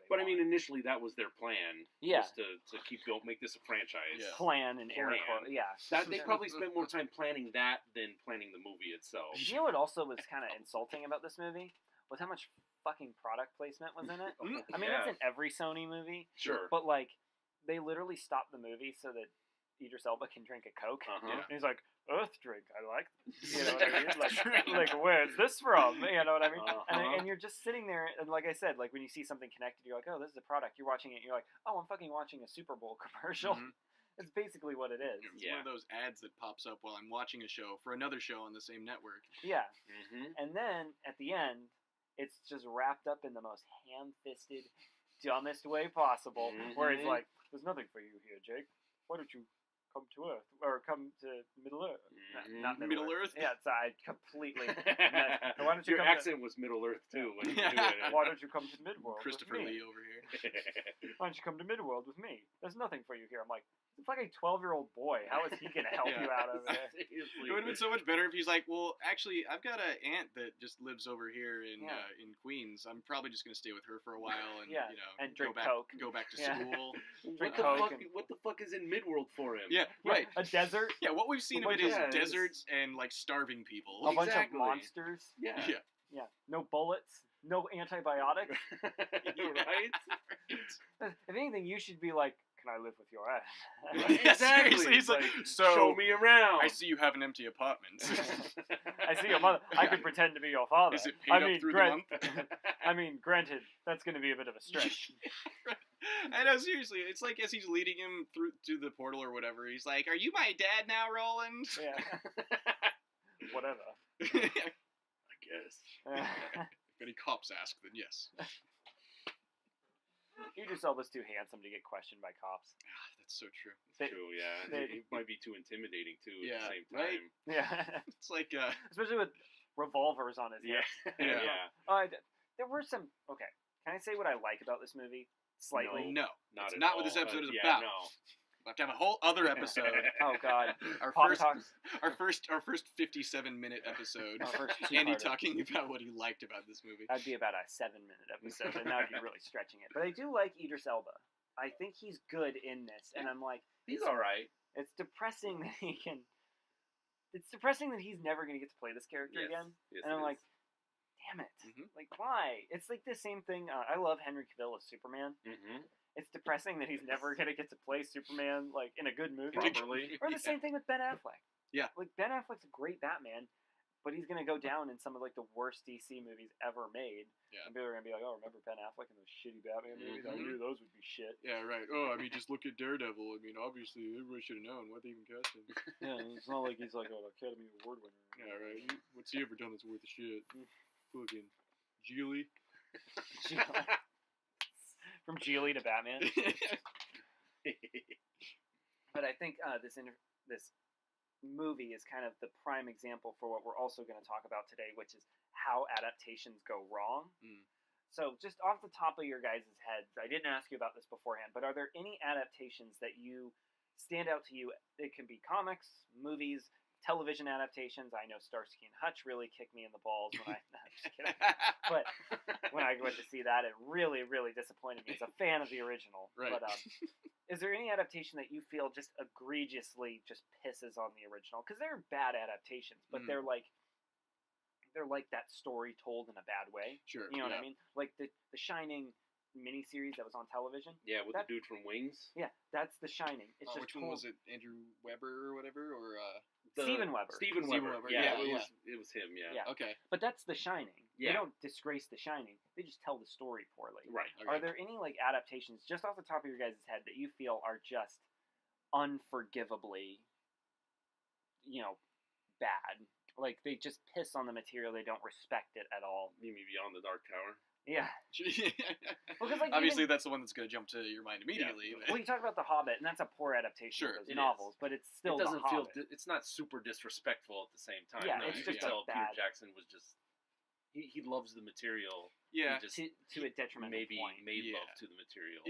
But I mean, initially that was their plan. Yeah. Was to keep going, make this a franchise. Yeah. Plan and air quote. Yeah. That they probably spent more time planning that than planning the movie itself. You know what also was kind of insulting about this movie was how much fucking product placement was in it. I mean, it's in every Sony movie. Sure. But like, they literally stopped the movie so that Idris Elba can drink a Coke. And he's like, Earth drink, I like this. You know what I mean? Like, where's this from? You know what I mean? And you're just sitting there, and like I said, like when you see something connected, you're like, oh, this is a product. You're watching it, and you're like, oh, I'm fucking watching a Super Bowl commercial. It's basically what it is. It's one of those ads that pops up while I'm watching a show for another show on the same network. Yeah. And then, at the end, it's just wrapped up in the most ham-fisted, dumbest way possible, where it's like, there's nothing for you here, Jake. Why don't you come to Earth, or come to Middle Earth? Not Middle Earth? Yeah, it's, I completely... Why don't you Your accent was Middle Earth, too. When you do it. Why don't you come to Midworld Christopher with me? Lee over here. Why don't you come to Midworld with me? There's nothing for you here. I'm like, it's like a 12-year-old boy. How is he going to help you out over there? It would have been so much better if he's like, well, actually, I've got an aunt that just lives over here in Queens. I'm probably just going to stay with her for a while and, you know, and drink Coke. Go back to school. What the fuck is in Midworld for him? Yeah, right. A desert? Yeah, what we've seen of it is deserts and, like, starving people. A bunch of monsters? Yeah. No bullets? No antibiotics? Right? If anything, you should be like, can I live with your ass? Exactly. He's like, so show me around. I see you have an empty apartment. I see your mother. I could pretend to be your father. Is it paid up through the month? I mean, granted, that's going to be a bit of a stretch. I know, seriously. It's like as he's leading him through to the portal or whatever, he's like, "Are you my dad now, Roland?" Yeah. Whatever. I guess. If any cops ask, then yes. Idris Elba's too handsome to get questioned by cops. That's so true. True, yeah. It might be too intimidating, too, at the same time. Right? Yeah. It's like... especially with revolvers on his head. Yeah. There were some... Okay. Can I say what I like about this movie? Slightly? No. Not with this episode is about. No. have to have a whole other episode. Oh God. Our Pop first, Talks. our first 57-minute episode. Our first Andy two-parter. talking about what he liked about this movie. That'd be about a 7-minute episode, and that would be really stretching it. But I do like Idris Elba. I think he's good in this, and I'm like, He's all right. it's depressing that he can. It's depressing that he's never going to get to play this character again. Yes, And I'm it like, is. damn it. Mhm. Like, why? It's like the same thing. I love Henry Cavill as Superman. Mhm. It's depressing that he's never going to get to play Superman like in a good movie. Properly. Or the same thing with Ben Affleck. Yeah. Like, Ben Affleck's a great Batman, but he's going to go down in some of like the worst DC movies ever made. Yeah. And people are going to be like, oh, remember Ben Affleck in those shitty Batman movies? I Mhm. knew those would be shit. Yeah, right. Oh, I mean, just look at Daredevil. I mean, obviously, everybody should have known. Why they even cast him? Yeah, it's not like he's like an Academy Award winner. Yeah, right. What's he ever done that's worth a shit? Fucking Geely. From Geely to Batman. But I think this movie is kind of the prime example for what we're also going to talk about today, which is how adaptations go wrong. Mm. So just off the top of your guys' heads, I didn't ask you about this beforehand, but are there any adaptations that you stand out to you? It can be comics, movies, television adaptations. I know Starsky and Hutch really kicked me in the balls when I'm just kidding. But when I went to see that, it really, really disappointed me as a fan of the original. Right. But is there any adaptation that you feel just egregiously just pisses on the original? Because they're bad adaptations, but they're like that story told in a bad way. Sure. You know what I mean? Like the Shining miniseries that was on television. Yeah, with the dude from Wings. Yeah, that's The Shining. It's just which one was it? Andrew Weber or whatever, or Steven Weber. Steven Steven Weber. Weber, Yeah, yeah, it was him. Yeah. Yeah. Okay. But that's The Shining. Yeah. They don't disgrace The Shining. They just tell the story poorly. Right. Okay. Are there any like adaptations just off the top of your guys' head that you feel are just unforgivably, bad? Like they just piss on the material. They don't respect it at all. You mean Beyond the Dark Tower? Yeah. Because, like, obviously even- that's the one that's going to jump to your mind immediately. Yeah. but- Well, you talk about The Hobbit, and that's a poor adaptation Sure, of it those novels, but it's still It doesn't The feel. Hobbit. It's not super disrespectful at the same time. Yeah, no, it's you can just a tell Peter bad- Jackson was just. He loves the material. yeah. He just to a detrimental maybe point. made Yeah. love to the material.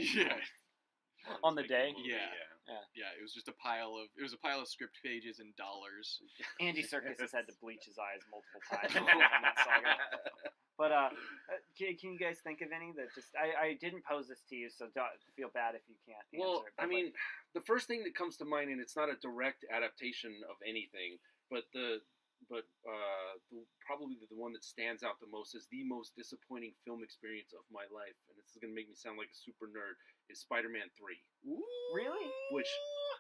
Yeah. On the day? Yeah. Yeah. Yeah, it was just a pile of script pages and dollars. Andy Serkis has had to bleach his eyes multiple times on that saga. But can you guys think of any that just I didn't pose this to you, so don't feel bad if you can't answer Well, it. I mean, the first thing that comes to mind, and it's not a direct adaptation of anything, but probably the one that stands out the most is the most disappointing film experience of my life, and this is gonna make me sound like a super nerd, is Spider-Man 3. Ooh. Really? Which,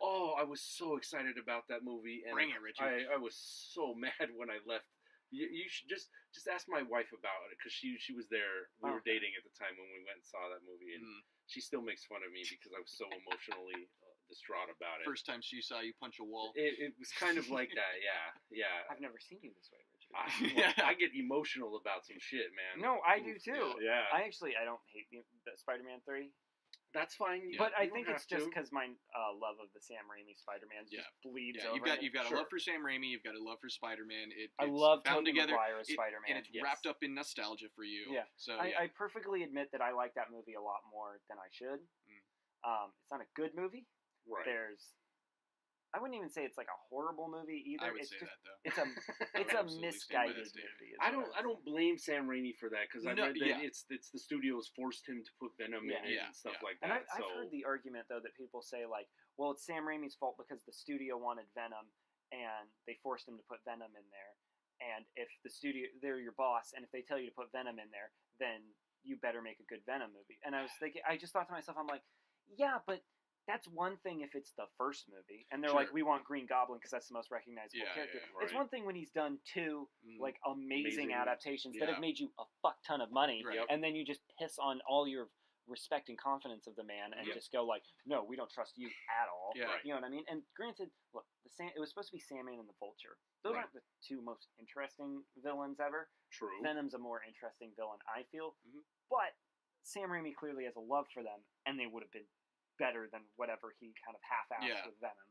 I was so excited about that movie, and Bring it, Richard. I was so mad when I left. You should just ask my wife about it, because she was there. We were Okay. dating at the time when we went and saw that movie, and she still makes fun of me because I was so emotionally distraught about it. First time she saw you punch a wall. It was kind of like that, yeah. I've never seen you this way, Richard. I get emotional about some shit, man. No, I do too. Yeah. I don't hate the Spider-Man 3, That's fine. but I You think don't it's have just to. because my love of the Sam Raimi Spider-Man just bleeds Yeah, over. you've got a Sure. love for Sam Raimi, you've got a love for Spider-Man. I It's love bound Tobey together, Maguire as Spider-Man. and it's Yes. wrapped up in nostalgia for you. Yeah. So I perfectly admit that I like that movie a lot more than I should. It's not a good movie. Right. I wouldn't even say it's like a horrible movie either. I would it's say just, that though. It's a I it's would a absolutely stand by that misguided statement. movie. is I what don't would say. blame Sam Raimi for that, because I No, read that yeah. it's the studios forced him to put Venom in it Yeah, and stuff yeah. like And that. I've heard the argument though that people say like, well, it's Sam Raimi's fault because the studio wanted Venom and they forced him to put Venom in there. And if the studio, they're your boss, and if they tell you to put Venom in there, then you better make a good Venom movie. And I was thinking, I just thought to myself, I'm like, yeah, but that's one thing if it's the first movie, and they're like, Sure. we want Green Goblin because that's the most recognizable Yeah, character. yeah, It's right. one thing when he's done two like amazing Amazing. adaptations that Yeah. have made you a fuck ton of money, Right. Yep. and then you just piss on all your respect and confidence of the man, and Yep. just go like, no, we don't trust you at all. Yeah. Right. You know what I mean? And granted, look, it was supposed to be Sandman and the Vulture. Those Right. aren't the two most interesting villains ever. True. Venom's a more interesting villain, I feel. Mhm. But Sam Raimi clearly has a love for them, and they would have been better than whatever he kind of half-assed Yeah. with Venom.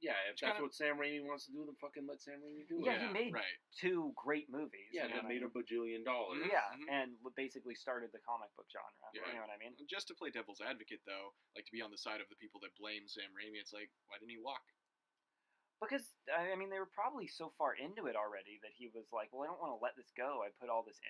Yeah, if It's that's kinda- what Sam Raimi wants to do, then fucking let Sam Raimi do it. Yeah, he made right. 2 great movies. Yeah, you know that what made I a mean? bajillion dollars. Yeah, Mhm. and basically started the comic book genre. Yeah. You know what I mean? Just to play devil's advocate, though, like to be on the side of the people that blame Sam Raimi, it's like, why didn't he walk? Because I mean, they were probably so far into it already that he was like, "Well, I don't want to let this go. I put all this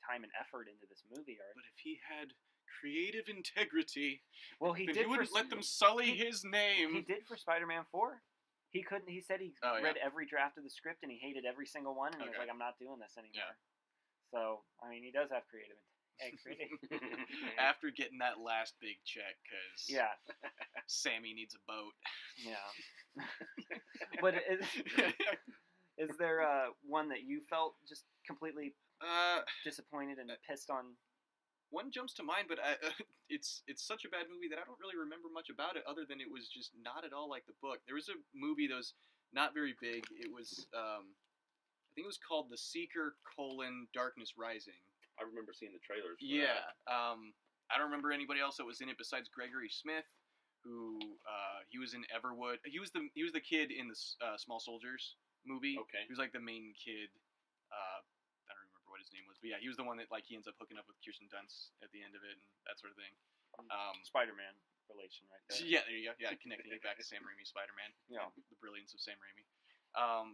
time and effort into this movie already." But if he had creative integrity, Well, he then did he wouldn't for, let them sully he- his name. He did for Spider-Man 4. He couldn't. He said he Oh, yeah. read every draft of the script and he hated every single one, and he was Okay. like, "I'm not doing this anymore." Yeah. So I mean, he does have creative integrity. After getting that last big check, because Yeah, Sammy needs a boat. yeah. But is there one that you felt just completely disappointed and pissed on? One jumps to mind, but it's such a bad movie that I don't really remember much about it, other than it was just not at all like the book. There was a movie that was not very big. It was I think it was called The Seeker: Darkness Rising. I remember seeing the trailers. For Yeah. that. I don't remember anybody else that was in it besides Gregory Smith, who he was in Everwood. He was the kid in the Small Soldiers movie. Okay. He was like the main kid. I don't remember what his name was, but yeah, he was the one that like he ends up hooking up with Kirsten Dunst at the end of it and that sort of thing. Spider-Man relation right there. Yeah, there you go. Yeah, connecting it back to Sam Raimi's Spider-Man. Yeah. The brilliance of Sam Raimi.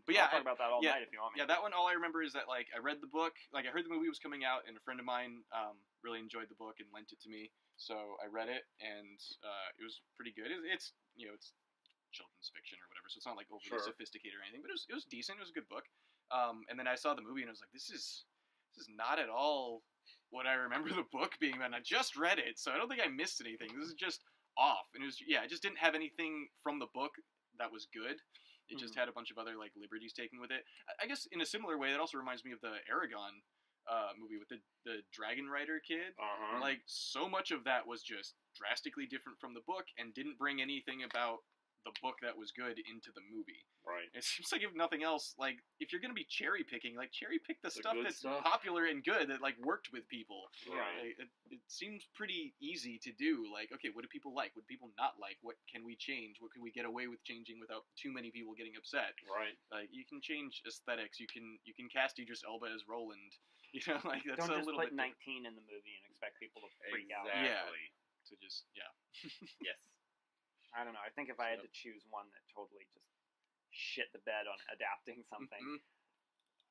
But yeah, I'll talk about that all yeah, night if you want me. yeah, that one. All I remember is that like I read the book, like I heard the movie was coming out, and a friend of mine really enjoyed the book and lent it to me. So I read it, and it was pretty good. It's it's children's fiction or whatever, so it's not like overly Sure. sophisticated or anything, but it was decent. It was a good book. And then I saw the movie, and I was like, this is not at all what I remember the book being about. And I just read it, so I don't think I missed anything. This is just off, and it just didn't have anything from the book that was good. It just had a bunch of other like liberties taken with it. I guess in a similar way, that also reminds me of the Aragon movie with the Dragon Rider kid. Uh-huh. Like so much of that was just drastically different from the book and didn't bring anything about the book that was good into the movie. Right. It seems like if nothing else, like if you're gonna be cherry picking, like cherry pick the stuff good that's stuff. popular and good that like worked with people. Right. Like, it seems pretty easy to do. Like, okay, what do people like? What do people not like? What can we change? What can we get away with changing without too many people getting upset? Right. Like, you can change aesthetics. You can cast Idris Elba as Roland. You know, like that's Don't a just little put bit different 19 in the movie and expect people to freak out. Exactly. to just Yes. I don't know. I think if I had to choose one that totally just shit the bed on adapting something, Mhm.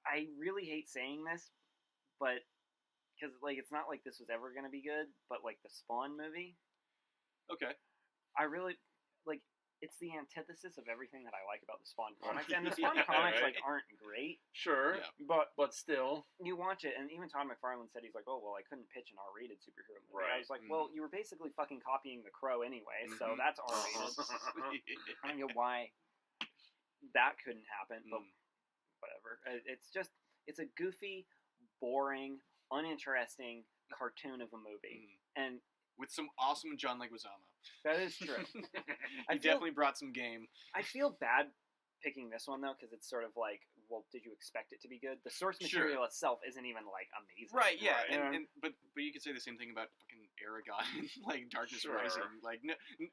I really hate saying this, but because like it's not like this was ever going to be good, but like the Spawn movie, Okay. I really like. It's the antithesis of everything that I like about the Spawn comics, and the Spawn Yeah, comics right. like aren't great, Sure. Yeah. But still. you watch it, and even Todd McFarlane said he's like, "Oh well, I couldn't pitch an R-rated superhero movie." I Right. was like, "Well, you were basically fucking copying The Crow anyway, so Mhm. that's R-rated." I don't know why that couldn't happen, but whatever. It's a goofy, boring, uninteresting cartoon of a movie, and With some awesome John Leguizamo. that is true. He I feel- definitely brought some game. I feel bad picking this one though, because it's sort of like, well, did you expect it to be good? The source Sure. material itself isn't even like amazing, Right, yeah, Right. but you could say the same thing about fucking Aragon and like Darkness Sure. Rising. Like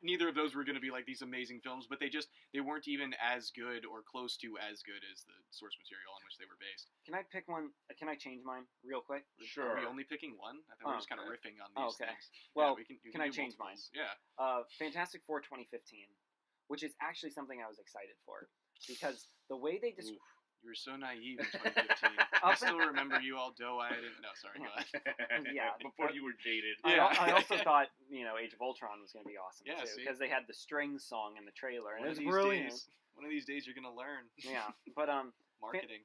neither of those were going to be like these amazing films, but they weren't even as good or close to as good as the source material on which they were based. Can I pick one? Can I change mine real quick? Sure. Are we only picking one? I thought we were just kind of okay. riffing on Oh, these okay. things. Well, we can do I change multiples. Yeah. Fantastic Four 2015, which is actually something I was excited for because the way they describe. You were so naive in 2015. I still remember you all doe-eyed. No, sorry, go ahead. Yeah, Before you were jaded. Yeah. I also thought Age of Ultron was going to be awesome Yeah, too see? because they had the string song in the trailer and One it of was these brilliant. one of these days you're gonna learn. Yeah, but Marketing.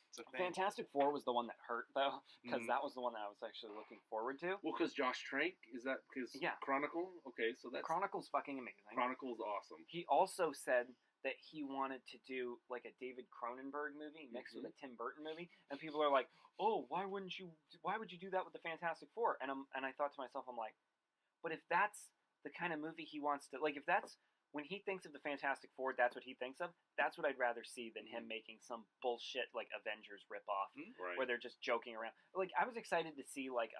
It's a thing. Fantastic Four was the one that hurt though because Mhm. that was the one that I was actually looking forward to. Well, because Josh Trank, is that because Yeah. Chronicle? Okay, so that's Chronicle's fucking amazing. Chronicle's awesome. He also said that he wanted to do like a David Cronenberg movie mixed with a Tim Burton movie, and people are like, "Oh, why would you do that with the Fantastic Four?" And I thought to myself, I'm like, but if that's the kind of movie he wants to like, if that's when he thinks of the Fantastic Four, that's what he thinks of. That's what I'd rather see than him making some bullshit like Avengers ripoff Right. where they're just joking around. Like I was excited to see like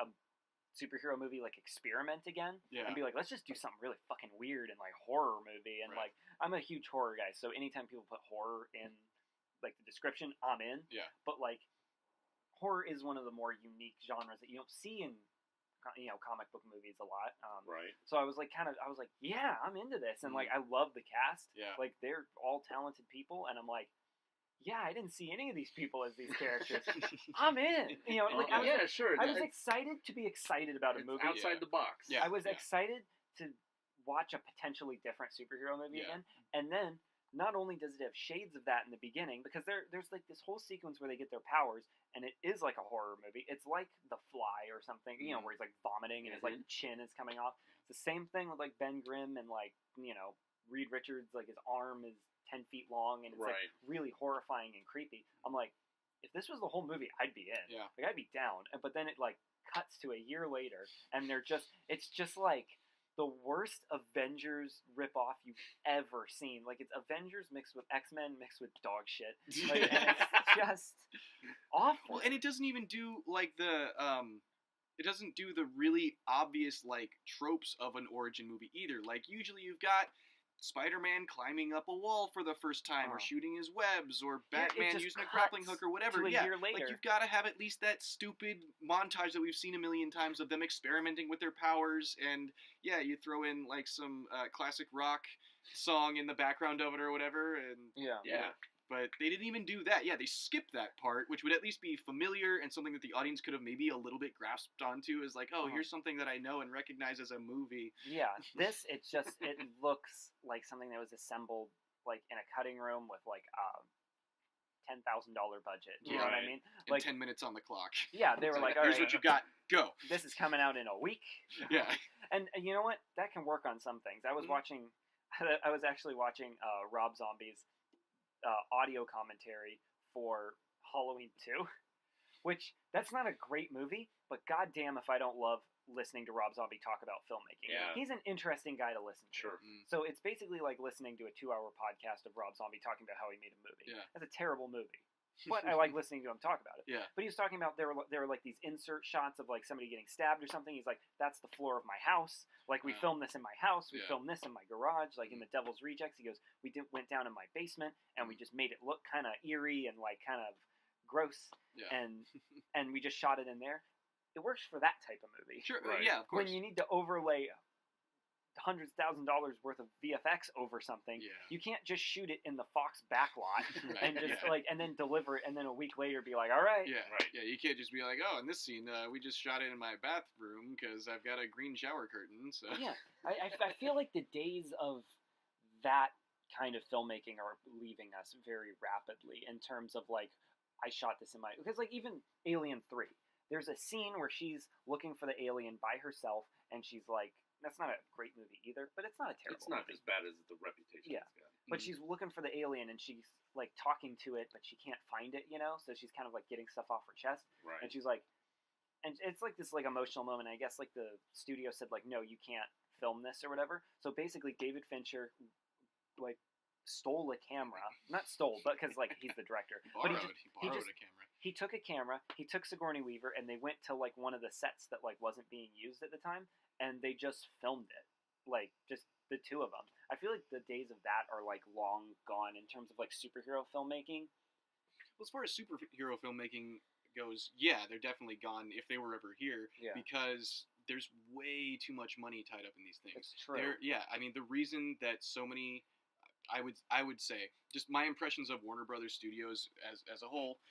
superhero movie like experiment again and be like, let's just do something really fucking weird and like horror movie. And like, I'm a huge horror guy, so anytime people put horror in like the description, I'm in. Yeah. But like, horror is one of the more unique genres that you don't see in comic book movies a lot. Right. So I was like, yeah, I'm into this, and like, I love the cast. Yeah. Like, they're all talented people, and I'm like, yeah, I didn't see any of these people as these characters. I'm in. Like, sure. I was excited to be excited about a movie outside the box. I was excited to watch a potentially different superhero movie again, and then not only does it have shades of that in the beginning, because there's like this whole sequence where they get their powers, and it is like a horror movie. It's like The Fly or something, where he's like vomiting and his like chin is coming off. It's the same thing with like Ben Grimm and like Reed Richards, like his arm is 10 feet long and it's like really horrifying and creepy. I'm like, if this was the whole movie, I'd be in. Yeah. Like, I'd be down. But then it like cuts to a year later, and it's just like the worst Avengers ripoff you've ever seen. Like, it's Avengers mixed with X-Men mixed with dog shit. Like, and it's just awful. Well, and it doesn't even do like it doesn't do the really obvious like tropes of an origin movie either. Like, usually you've got Spider-Man climbing up a wall for the first time, or shooting his webs, or Batman using a grappling hook, or whatever. Year later. Like, you've got to have at least that stupid montage that we've seen a million times of them experimenting with their powers, and you throw in like some classic rock song in the background of it or whatever, and But they didn't even do that. Yeah, they skipped that part, which would at least be familiar and something that the audience could have maybe a little bit grasped onto as like, here's something that I know and recognize as a movie. Yeah, it looks like something that was assembled like in a cutting room with like $10,000 budget. You know what I mean? And Like 10 minutes on the clock. Yeah, they were like, all right, here's what you've got. Go. This is coming out in a week. Yeah. And you know what? That can work on some things. I was actually watching Rob Zombie's audio commentary for Halloween 2, which that's not a great movie, but goddamn if I don't love listening to Rob Zombie talk about filmmaking. Yeah. He's an interesting guy to listen to. Sure. So it's basically like listening to a 2-hour podcast of Rob Zombie talking about how he made a movie. Yeah. That's a terrible movie. But I like listening to him talk about it. Yeah. But he was talking about there were like these insert shots of like somebody getting stabbed or something. He's like, that's the floor of my house. Like, we filmed this in my house. We filmed this in my garage. Like, in the Devil's Rejects, he goes, went down in my basement and we just made it look kind of eerie and like kind of gross. Yeah. And we just shot it in there. It works for that type of movie. Sure. Right. Yeah, of course. When you need to overlay hundreds of $1,000s worth of VFX over something, you can't just shoot it in the Fox backlot and just and then deliver it, and then a week later be like, all right. Yeah, right. Yeah, you can't just be like, in this scene, we just shot it in my bathroom because I've got a green shower curtain. So yeah, I feel like the days of that kind of filmmaking are leaving us very rapidly in terms of like, I shot this in my, because like even Alien 3, there's a scene where she's looking for the alien by herself, and she's like, that's not a great movie either, but it's not a terrible It's not movie. as bad as the reputation it's got. But she's looking for the alien, and she's like talking to it, but she can't find it, so she's kind of like getting stuff off her chest. Right. And she's like, and it's like this like emotional moment. I guess like the studio said like, no, you can't film this or whatever. So basically David Fincher like stole a camera. Not stole, but because like he's the director. He borrowed a camera. He took a camera, he took Sigourney Weaver, and they went to like one of the sets that like wasn't being used at the time, and they just filmed it. Like, just the two of them. I feel like the days of that are like long gone in terms of like superhero filmmaking. Well, as far as superhero filmmaking goes, yeah, they're definitely gone if they were ever here, because there's way too much money tied up in these things. It's true. I mean, the reason that so many, I would say, just my impressions of Warner Brothers Studios as a whole.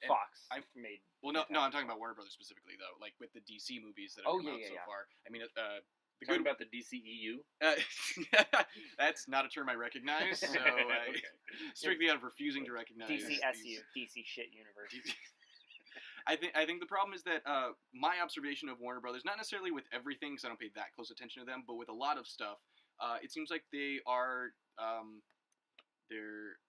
Fox made. Well, no, I'm talking about Warner Brothers specifically though, like with the DC movies that have come out so far. I mean, talking about the DCEU. That's not a term I recognize, so strictly out of refusing to recognize DCSU, DC shit universe. I think the problem is that my observation of Warner Brothers, not necessarily with everything, because I don't pay that close attention to them, but with a lot of stuff, it seems like they are they're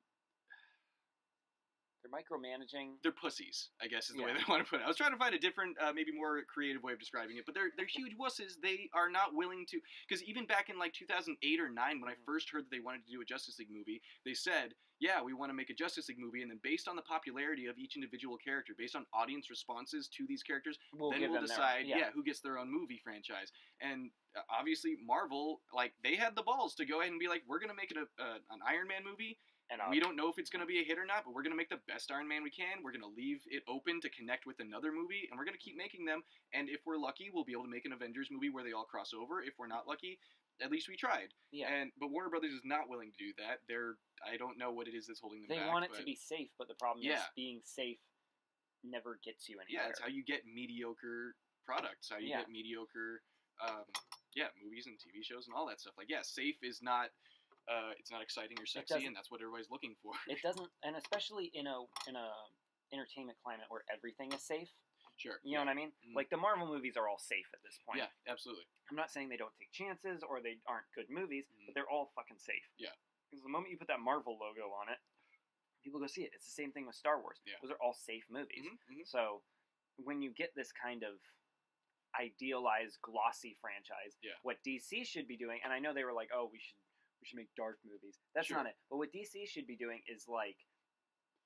They're micromanaging. They're pussies, I guess is the way Yeah. they want to put it. I was trying to find a different, maybe more creative way of describing it, but they're huge wusses. They are not willing to, because even back in like 2008 or 9, when I first heard that they wanted to do a Justice League movie, they said, yeah, we want to make a Justice League movie, and then based on the popularity of each individual character, based on audience responses to these characters, then we'll decide, who gets their own movie franchise. And obviously, Marvel, like, they had the balls to go ahead and be like, we're going to make it an Iron Man movie. And we don't know if it's going to be a hit or not, but we're going to make the best Iron Man we can. We're going to leave it open to connect with another movie, and we're going to keep making them. And if we're lucky, we'll be able to make an Avengers movie where they all cross over. If we're not lucky, at least we tried. Yeah. But Warner Brothers is not willing to do that. I don't know what it is that's holding them back. They want it to be safe, but the problem is Yeah. being safe never gets you anywhere. Yeah, it's how you get mediocre products. How you Yeah. get mediocre, movies and TV shows and all that stuff. Like, yeah, safe is not. It's not exciting or sexy, doesn't- and that's what everybody's looking for. It doesn't, and especially in a entertainment climate where everything is safe. Sure. You know what I mean? Mhm. Like the Marvel movies are all safe at this point. Yeah, absolutely. I'm not saying they don't take chances or they aren't good movies, but they're all fucking safe. Yeah. Because the moment you put that Marvel logo on it, people go see it. It's the same thing with Star Wars. Yeah. Those are all safe movies. Mm-hmm. So when you get this kind of idealized, glossy franchise, Yeah. what DC should be doing, and I know they were like, oh, we should make dark movies. That's Sure. not it. But what DC should be doing is like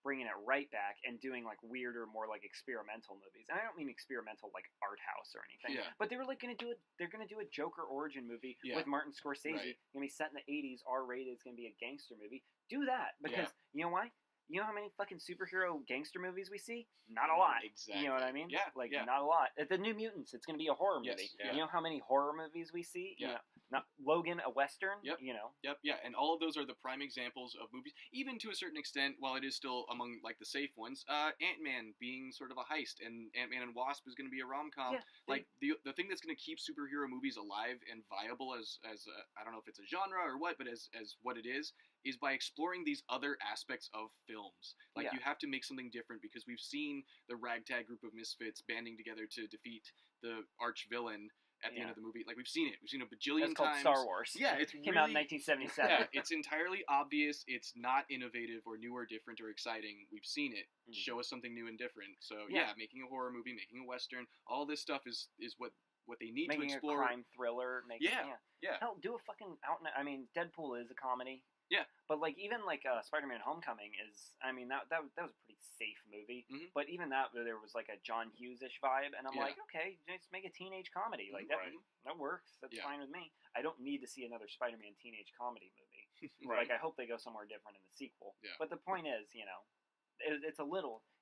bringing it right back and doing like weirder, more like experimental movies. And I don't mean experimental like art house or anything. Yeah. But they were like going to do it. They're going to do a Joker origin movie Yeah. with Martin Scorsese. Right. Going to be set in the 80s, R-rated. It's going to be a gangster movie. Do that because you know why? You know how many fucking superhero gangster movies we see? Not a lot. Exactly. You know what I mean? Yeah. Like yeah. not a lot. The New Mutants. It's going to be a horror Yes, movie. yeah. You know how many horror movies we see? Yeah. You know, not Logan, a western. Yep. You know. Yep, yeah, and all of those are the prime examples of movies, even to a certain extent, while it is still among, like, the safe ones, Ant-Man being sort of a heist, and Ant-Man and Wasp is going to be a rom-com. Yeah, like, the thing that's going to keep superhero movies alive and viable as I don't know if it's a genre or what, but as what it is by exploring these other aspects of films. Like, Yeah. you have to make something different, because we've seen the ragtag group of misfits banding together to defeat the arch-villain at the end of the movie. Like, we've seen it. We've seen it a bajillion That's called times. Star Wars. Yeah, it's Came out in really- 1977. Yeah, it's entirely obvious. It's not innovative or new or different or exciting. We've seen it. Mhm. Show us something new and different. So Yeah. yeah, making a horror movie, making a western, all this stuff is what they need Making to a explore. crime thriller. Yeah. Hell, do a fucking I mean, Deadpool is a comedy. Yeah. But like even like Spider-Man: Homecoming is. I mean that was a pretty safe movie. Mhm. But even that there was like a John Hughes-ish vibe, and I'm Yeah. like, okay, just make a teenage comedy like that. Right. That works. That's Yeah. fine with me. I don't need to see another Spider-Man teenage comedy movie. Right. Like I hope they go somewhere different in the sequel. Yeah. But the point is, you know,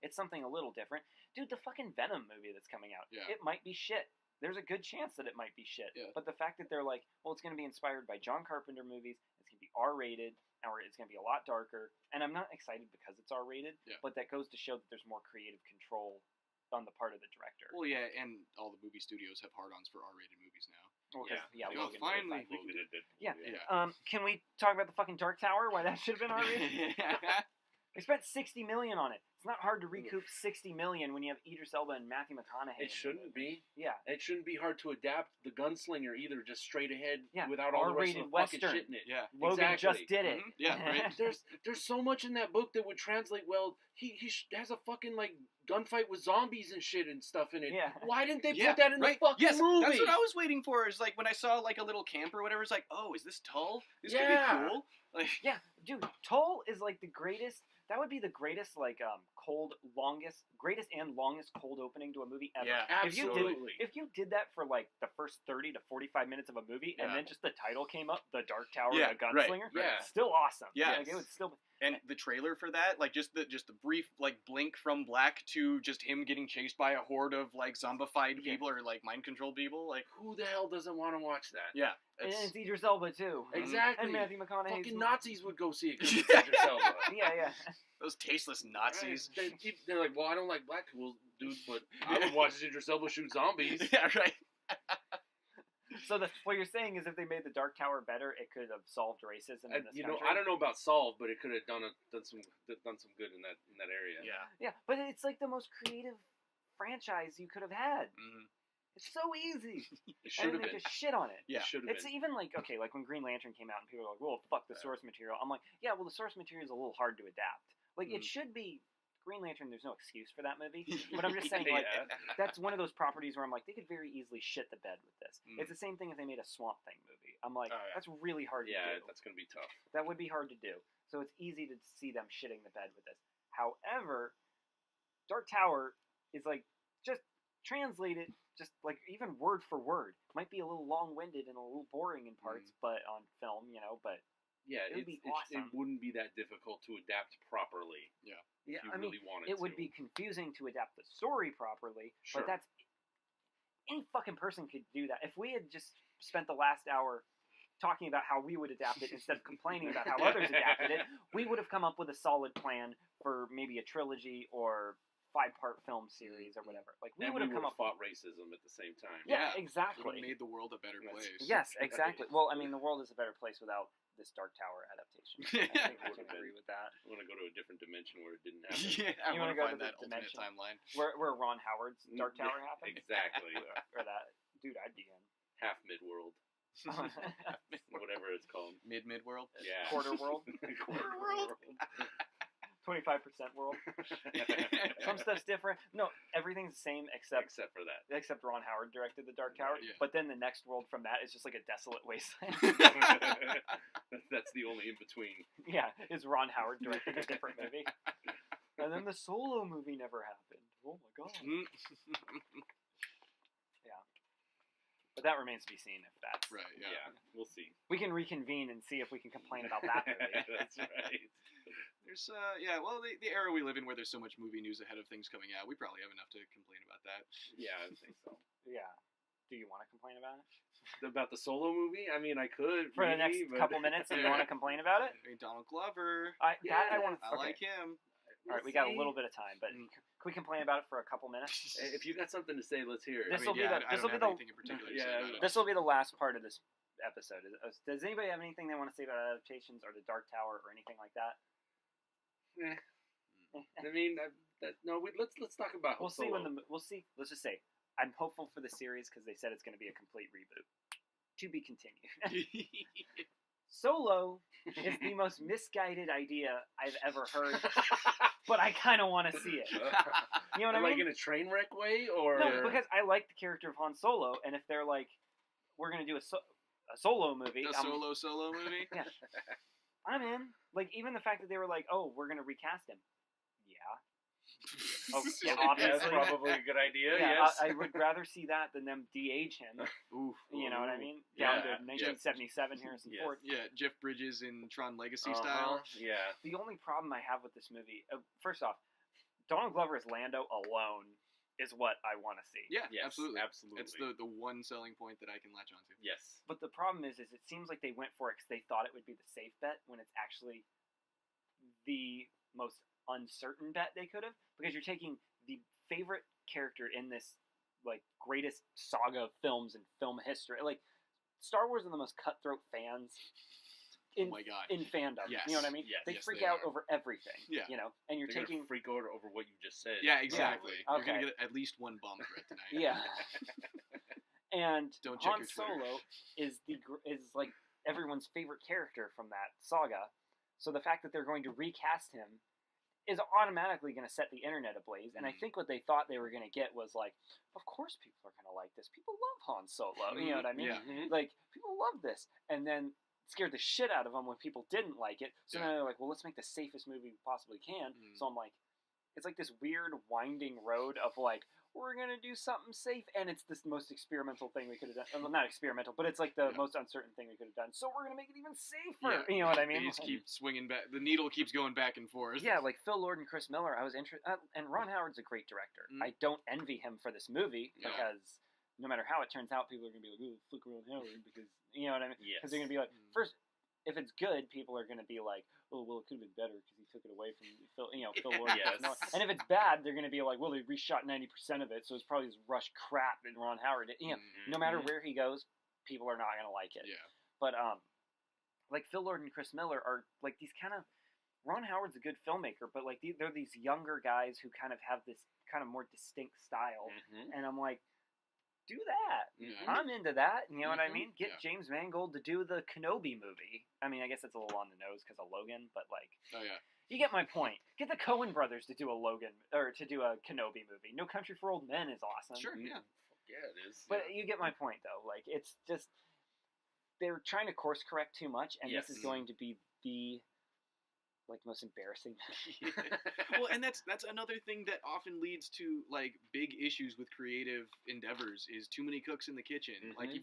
it's something a little different. Dude, the fucking Venom movie that's coming out, Yeah. it might be shit. There's a good chance that it might be shit. Yeah. But the fact that they're like, well, it's going to be inspired by John Carpenter movies, it's going to be R-rated, or it's going to be a lot darker, and I'm not excited because it's R-rated, Yeah. but that goes to show that there's more creative control on the part of the director. Well, yeah, and all the movie studios have hard-ons for R-rated movies now. Well, 'cause, Yeah. Like, Logan did finally, it. Logan did Deadpool, Yeah. Yeah. Can we talk about the fucking Dark Tower? Why that should have been R-rated? They spent $60 million on it. It's not hard to recoup $60 million when you have Idris Elba and Matthew McConaughey. in It the shouldn't movie. be. Yeah. It shouldn't be hard to adapt the Gunslinger either, just straight ahead Yeah, without all the rest of R-rated the fucking Western. shit in it. Yeah. Logan Exactly. just did it. Mhm. Yeah, right. There's so much in that book that would translate well. He has a fucking like gunfight with zombies and shit and stuff in it. Yeah. Why didn't they Yeah, put that in right. the fucking Yes, movie? that's what I was waiting for. Is like when I saw like a little camper or whatever. It's like, oh, is this Tull? This could Yeah. be cool. Like, Yeah, dude, Toll is like the greatest. That would be the greatest, like, greatest and longest cold opening to a movie ever. Yeah. Absolutely. If you did that for like the first 30 to 45 minutes of a movie, and Yeah. then just the title came up, The Dark Tower, Yeah, and the Gunslinger, right, yeah. still awesome. Yeah. Like, it would still. and the trailer for that, like just the brief like blink from black to just him getting chased by a horde of like zombified Yeah. people or like mind controlled people. Like, Who the hell doesn't want to watch that? yeah, And it's, it's Idris Elba too. Exactly. And Matthew McConaughey. Fucking Nazis would go see it. 'cause it's Yeah. Idris Elba. Yeah, yeah. those tasteless Nazis. Right. They're like, well, I don't like black people, dude, but I would watch Idris Elba shoot zombies. Yeah, right. So what you're saying is, if they made the Dark Tower better, it could have solved racism in this You know, country. I don't know about solve, but it could have done some good in that area. Yeah. Yeah, but it's like the most creative franchise you could have had. Mhm. It's so easy. It should And have they been. just shit on it. Yeah. It should have It's been. even like, okay, like when Green Lantern came out and people were like, well, fuck the source material. I'm like, yeah, well, the source material is a little hard to adapt. Like, it Mhm. should be Green Lantern, there's no excuse for that movie. But I'm just saying, like, that's one of those properties where I'm like, they could very easily shit the bed with this. It's the same thing if they made a Swamp Thing movie. I'm like, that's really hard to do. Yeah, that's going to be tough. That would be hard to do. So it's easy to see them shitting the bed with this. However, Dark Tower is like, just translate it, just like even word for word. Might be a little long-winded and a little boring in parts, but on film, but yeah, it would be awesome. It wouldn't be that difficult to adapt properly. Yeah, if you really wanted it would be confusing to adapt the story properly, sure. but any fucking person could do that. If we had just spent the last hour talking about how we would adapt it instead of complaining about how others adapted it, we would have come up with a solid plan for maybe a trilogy or 5-part film series or whatever. Like we would have come up fought racism at the same time. Yeah, exactly. It made the world a better place. Yes, exactly. Well, I mean, the world is a better place without this Dark Tower adaptation. I think I can agree with that. I want to go to a different dimension where it didn't happen. Yeah, I want to go find to that the alternate dimension timeline. where Ron Howard's Dark Tower happened. Exactly. Or that dude, I'd be in. Half mid-world. Whatever it's called. Mid-world? Yeah. Quarter world? Quarter world? 25% world. Some stuff's different. No, everything's the same except for that. Except Ron Howard directed the Dark Tower. Yeah. But then the next world from that is just like a desolate wasteland. That's the only in between. Yeah, is Ron Howard directing a different movie. And then the Solo movie never happened. Oh my god. Yeah. But that remains to be seen if that's right. Yeah. We'll see. We can reconvene and see if we can complain about that movie. That's right. There's well, the era we live in where there's so much movie news ahead of things coming out, we probably have enough to complain about that. Yeah, I think so. Yeah. Do you want to complain about it? About the Solo movie? I mean, I could for the next couple minutes. You want to complain about it? I mean, Donald Glover. I want. I like him. All right, we got a little bit of time, but can we complain about it for a couple minutes? If you got something to say, let's hear it. This will be anything in particular to say about it. This will be the last part of this episode. Does anybody have anything they want to say about Adaptations or the Dark Tower or anything like that? I mean, let's talk about. We'll see we'll see. Let's just say I'm hopeful for the series because they said it's going to be a complete reboot. To be continued. Solo is the most misguided idea I've ever heard, but I kind of want to see it. You know what I mean? Like in a train wreck way, or no? Because I like the character of Han Solo, and if they're like, we're gonna do a Solo movie, Solo movie, yeah, I'm in. Like even the fact that they were like, oh, we're gonna recast him. Yeah. Oh, yeah, obviously. That's probably a good idea. Yeah, yes. I would rather see that than them de-age him. Oof. You know what I mean? Down to 1977 Harrison Ford. Yeah, Jeff Bridges in Tron Legacy style. Yeah. The only problem I have with this movie, first off, Donald Glover as Lando alone is what I want to see. Yeah, yes, absolutely. Absolutely. It's the one selling point that I can latch onto. Yes. But the problem is it seems like they went for it because they thought it would be the safe bet when it's actually the most uncertain bet they could have, because you're taking the favorite character in this like greatest saga of films in film history. Like Star Wars are the most cutthroat fans in fandom. Yes. You know what I mean? Yes. They freak out over everything. Yeah. You know, and you're They're taking freak out over what you just said. Yeah, exactly. Yeah. You're gonna get at least one bomb threat tonight. Yeah. And Don't check Han your Twitter. Solo is like everyone's favorite character from that saga. So the fact that they're going to recast him is automatically going to set the internet ablaze. And I think what they thought they were going to get was like, of course people are going to like this. People love Han Solo. You know what I mean? Yeah. Like, people love this. And then scared the shit out of them when people didn't like it. So now they're like, well, let's make the safest movie we possibly can. So I'm like, it's like this weird winding road of like, we're going to do something safe, and it's this most experimental thing we could have done. Well, not experimental, but it's like the most uncertain thing we could have done. So we're going to make it even safer. Yeah. You know what I mean? They just keep swinging back. The needle keeps going back and forth. Yeah, like Phil Lord and Chris Miller, I was interested. And Ron Howard's a great director. I don't envy him for this movie because no matter how it turns out, people are going to be like, "Ooh, fuck Ron Howard," because you know what I mean? Because they're going to be like, first, if it's good, people are going to be like, "Oh, well, it could have been better because he took it away from Phil." You know, Phil Lord. Yes. And if it's bad, they're going to be like, "Well, they reshot 90% of it, so it's probably this rushed crap." And Ron Howard, you know, no matter where he goes, people are not going to like it. Yeah. But like Phil Lord and Chris Miller are like these kind of. Ron Howard's a good filmmaker, but like they're these younger guys who kind of have this kind of more distinct style, and I'm like, do that. Mhm. I'm into that. You know what I Mhm. mean? Get Yeah. James Mangold to do the Kenobi movie. I mean, I guess it's a little on the nose because of Logan, but like, Oh yeah. you get my point. Get the Coen brothers to do a Logan or to do a Kenobi movie. No Country for Old Men is awesome. Sure. Yeah. Yeah, it is. But you get my point though. Like, it's just they're trying to course correct too much, and this is Yes. going to be the like most embarrassing. Well, and that's another thing that often leads to like big issues with creative endeavors is too many cooks in the kitchen. Like Mhm.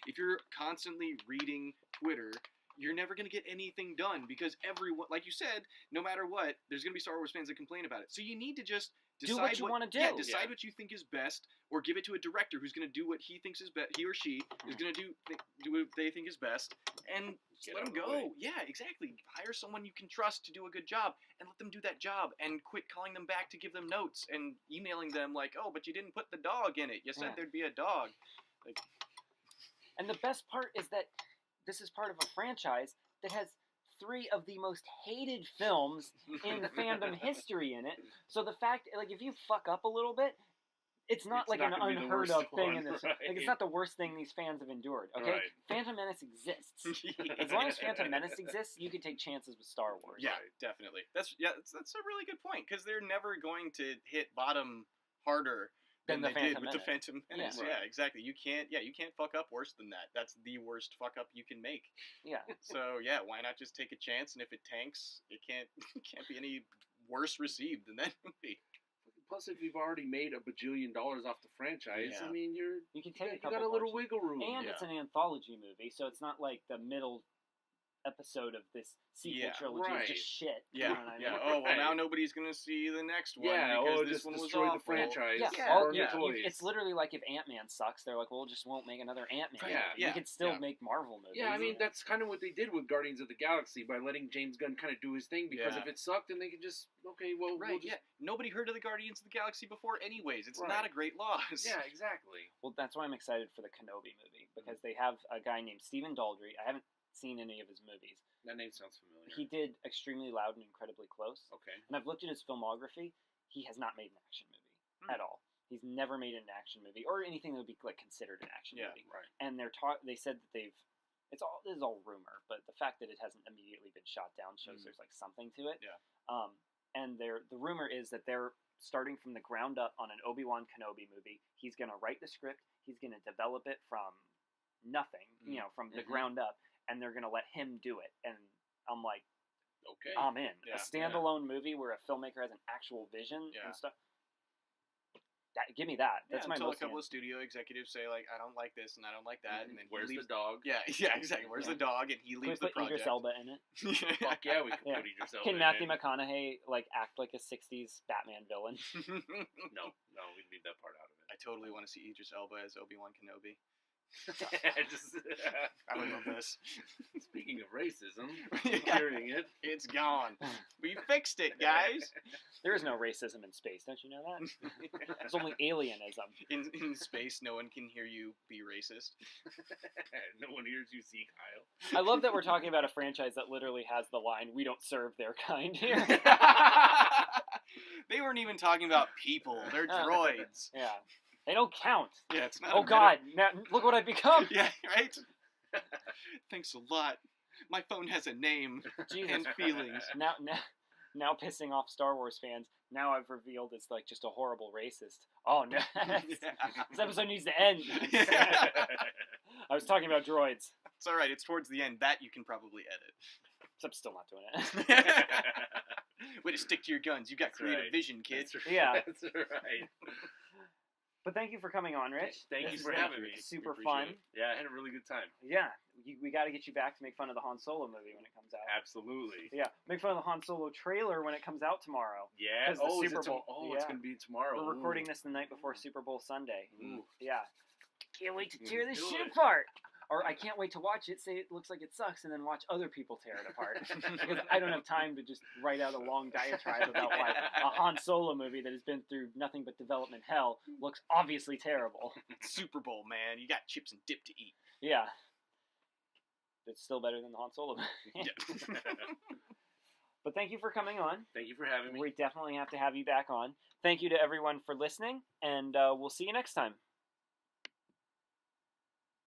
if you're constantly reading Twitter, you're never going to get anything done because everyone, like you said, no matter what, there's going to be Star Wars fans that complain about it. So you need to just Do decide what you wanna do. Yeah, decide Yeah. what you think is best, or give it to a director who's going to do what he thinks is best. He or she is going to do what they think is best, and just Get let them out of the way. go. Yeah, exactly. Hire someone you can trust to do a good job, and let them do that job, and quit calling them back to give them notes and emailing them like, "Oh, but you didn't put the dog in it. You said Yeah. there'd be a dog." Like, And the best part is that this is part of a franchise that has 3 of the most hated films in fandom history in it. So the fact, like, if you fuck up a little bit, it's not It's like not an gonna be the unheard worst of thing one, in this. right. Like, it's not the worst thing these fans have endured. Okay, Right. Phantom Menace exists. As long as Phantom Menace exists, you can take chances with Star Wars. Yeah, Right. definitely. That's a really good point because they're never going to hit bottom harder than Than the they did Phantom with the Menace. Phantom Menace. Yeah. Yeah, Right. exactly. You can't fuck up worse than that. That's the worst fuck up you can make. Yeah. So yeah, why not just take a chance? And if it tanks, it can't be any worse received than that movie. Plus, if you've already made $1 bajillion off the franchise, Yeah. I mean, You can you take a got couple a little punches. wiggle room. And Yeah. it's an anthology movie, so it's not like the middle episode of this sequel Yeah. trilogy Right. is just shit. Yeah, You know what I mean? yeah. Oh well, now Right. nobody's gonna see the next one Yeah, because oh, this just one was destroyed the awful. franchise. Yeah, Yeah, all, burn yeah. the toys. It's literally like if Ant-Man sucks, they're like, well, just won't make another Ant-Man Yeah, movie. yeah, We could still yeah. make Marvel movies. Yeah, I mean, that's kind of what they did with Guardians of the Galaxy by letting James Gunn kind of do his thing, because Yeah. if it sucked, then they could just, okay, well, Right, we'll just... yeah. Nobody heard of the Guardians of the Galaxy before anyways. It's Right. not a great loss. Yeah, exactly. Well, that's why I'm excited for the Kenobi movie, because they have a guy named Stephen Daldry. I haven't seen any of his movies. That name sounds familiar. He did Extremely Loud and Incredibly Close, Okay. and I've looked at his filmography. He has not made an action movie at all. He's never made an action movie or anything that would be like considered an action Yeah, movie. Right. And they said that this is all rumor, but the fact that it hasn't immediately been shot down shows there's like something to it. Yeah. And the rumor is that they're starting from the ground up on an Obi-Wan Kenobi movie. He's gonna write the script. He's gonna develop it from nothing, from the Mhm. ground up, and they're gonna let him do it. And I'm like, Okay. I'm in. Yeah, A standalone movie where a filmmaker has an actual vision Yeah. and stuff. Give me that. Yeah, That's my until a most. couple of studio executives say like, I don't like this and I don't like that, and then he Where's the leaves. dog? Yeah, yeah, exactly. Where's Yeah. the dog? And he Can we leaves the put Idris project. Elba in it? Fuck yeah, we could Yeah. put Idris Elba Can in Matthew it. McConaughey like act like a '60s Batman villain? No, we'd leave that part out of I totally want to see Idris Elba as Obi-Wan Kenobi. it. Just, I would love this. Speaking of racism, Yeah. hearing it. It's gone. We fixed it, guys. There is no racism in space. Don't you know that? There's only alienism. In space, no one can hear you be racist. No one hears you see Kyle. I love that we're talking about a franchise that literally has the line, "We don't serve their kind" here. They weren't even talking about people. They're droids. Yeah. They don't count. Yeah, it's not. Oh a God! Now, look what I've become. Yeah, right? Thanks a lot. My phone has a name Jesus. and feelings. Now pissing off Star Wars fans. Now I've revealed it's like just a horrible racist. Oh no! This episode needs to end. I was talking about droids. It's alright, it's towards the end. That you can probably edit. Except still not doing it. Way to stick to your guns. You got That's creative right. vision, kid. That's right. Yeah. That's right. But thank you for coming on, Rich. Thank you This for was having me. Super We fun. appreciate it. Yeah, I had a really good time. Yeah, we got to get you back to make fun of the Han Solo movie when it comes out. Absolutely. Yeah, make fun of the Han Solo trailer when it comes out tomorrow. Yeah. 'Cause the Oh, Super it's Bowl- it's yeah. going to be tomorrow. We're recording Ooh. this the night before Super Bowl Sunday. Ooh. Yeah. Can't wait to tear this Do shit it. apart. Or I can't wait to watch it, say it looks like it sucks, and then watch other people tear it apart. Because I don't have time to just write out a long diatribe about why a Han Solo movie that has been through nothing but development hell looks obviously terrible. Super Bowl, man. You got chips and dip to eat. Yeah. It's still better than the Han Solo movie. Yeah. But thank you for coming on. Thank you for having me. We definitely have to have you back on. Thank you to everyone for listening, and we'll see you next time.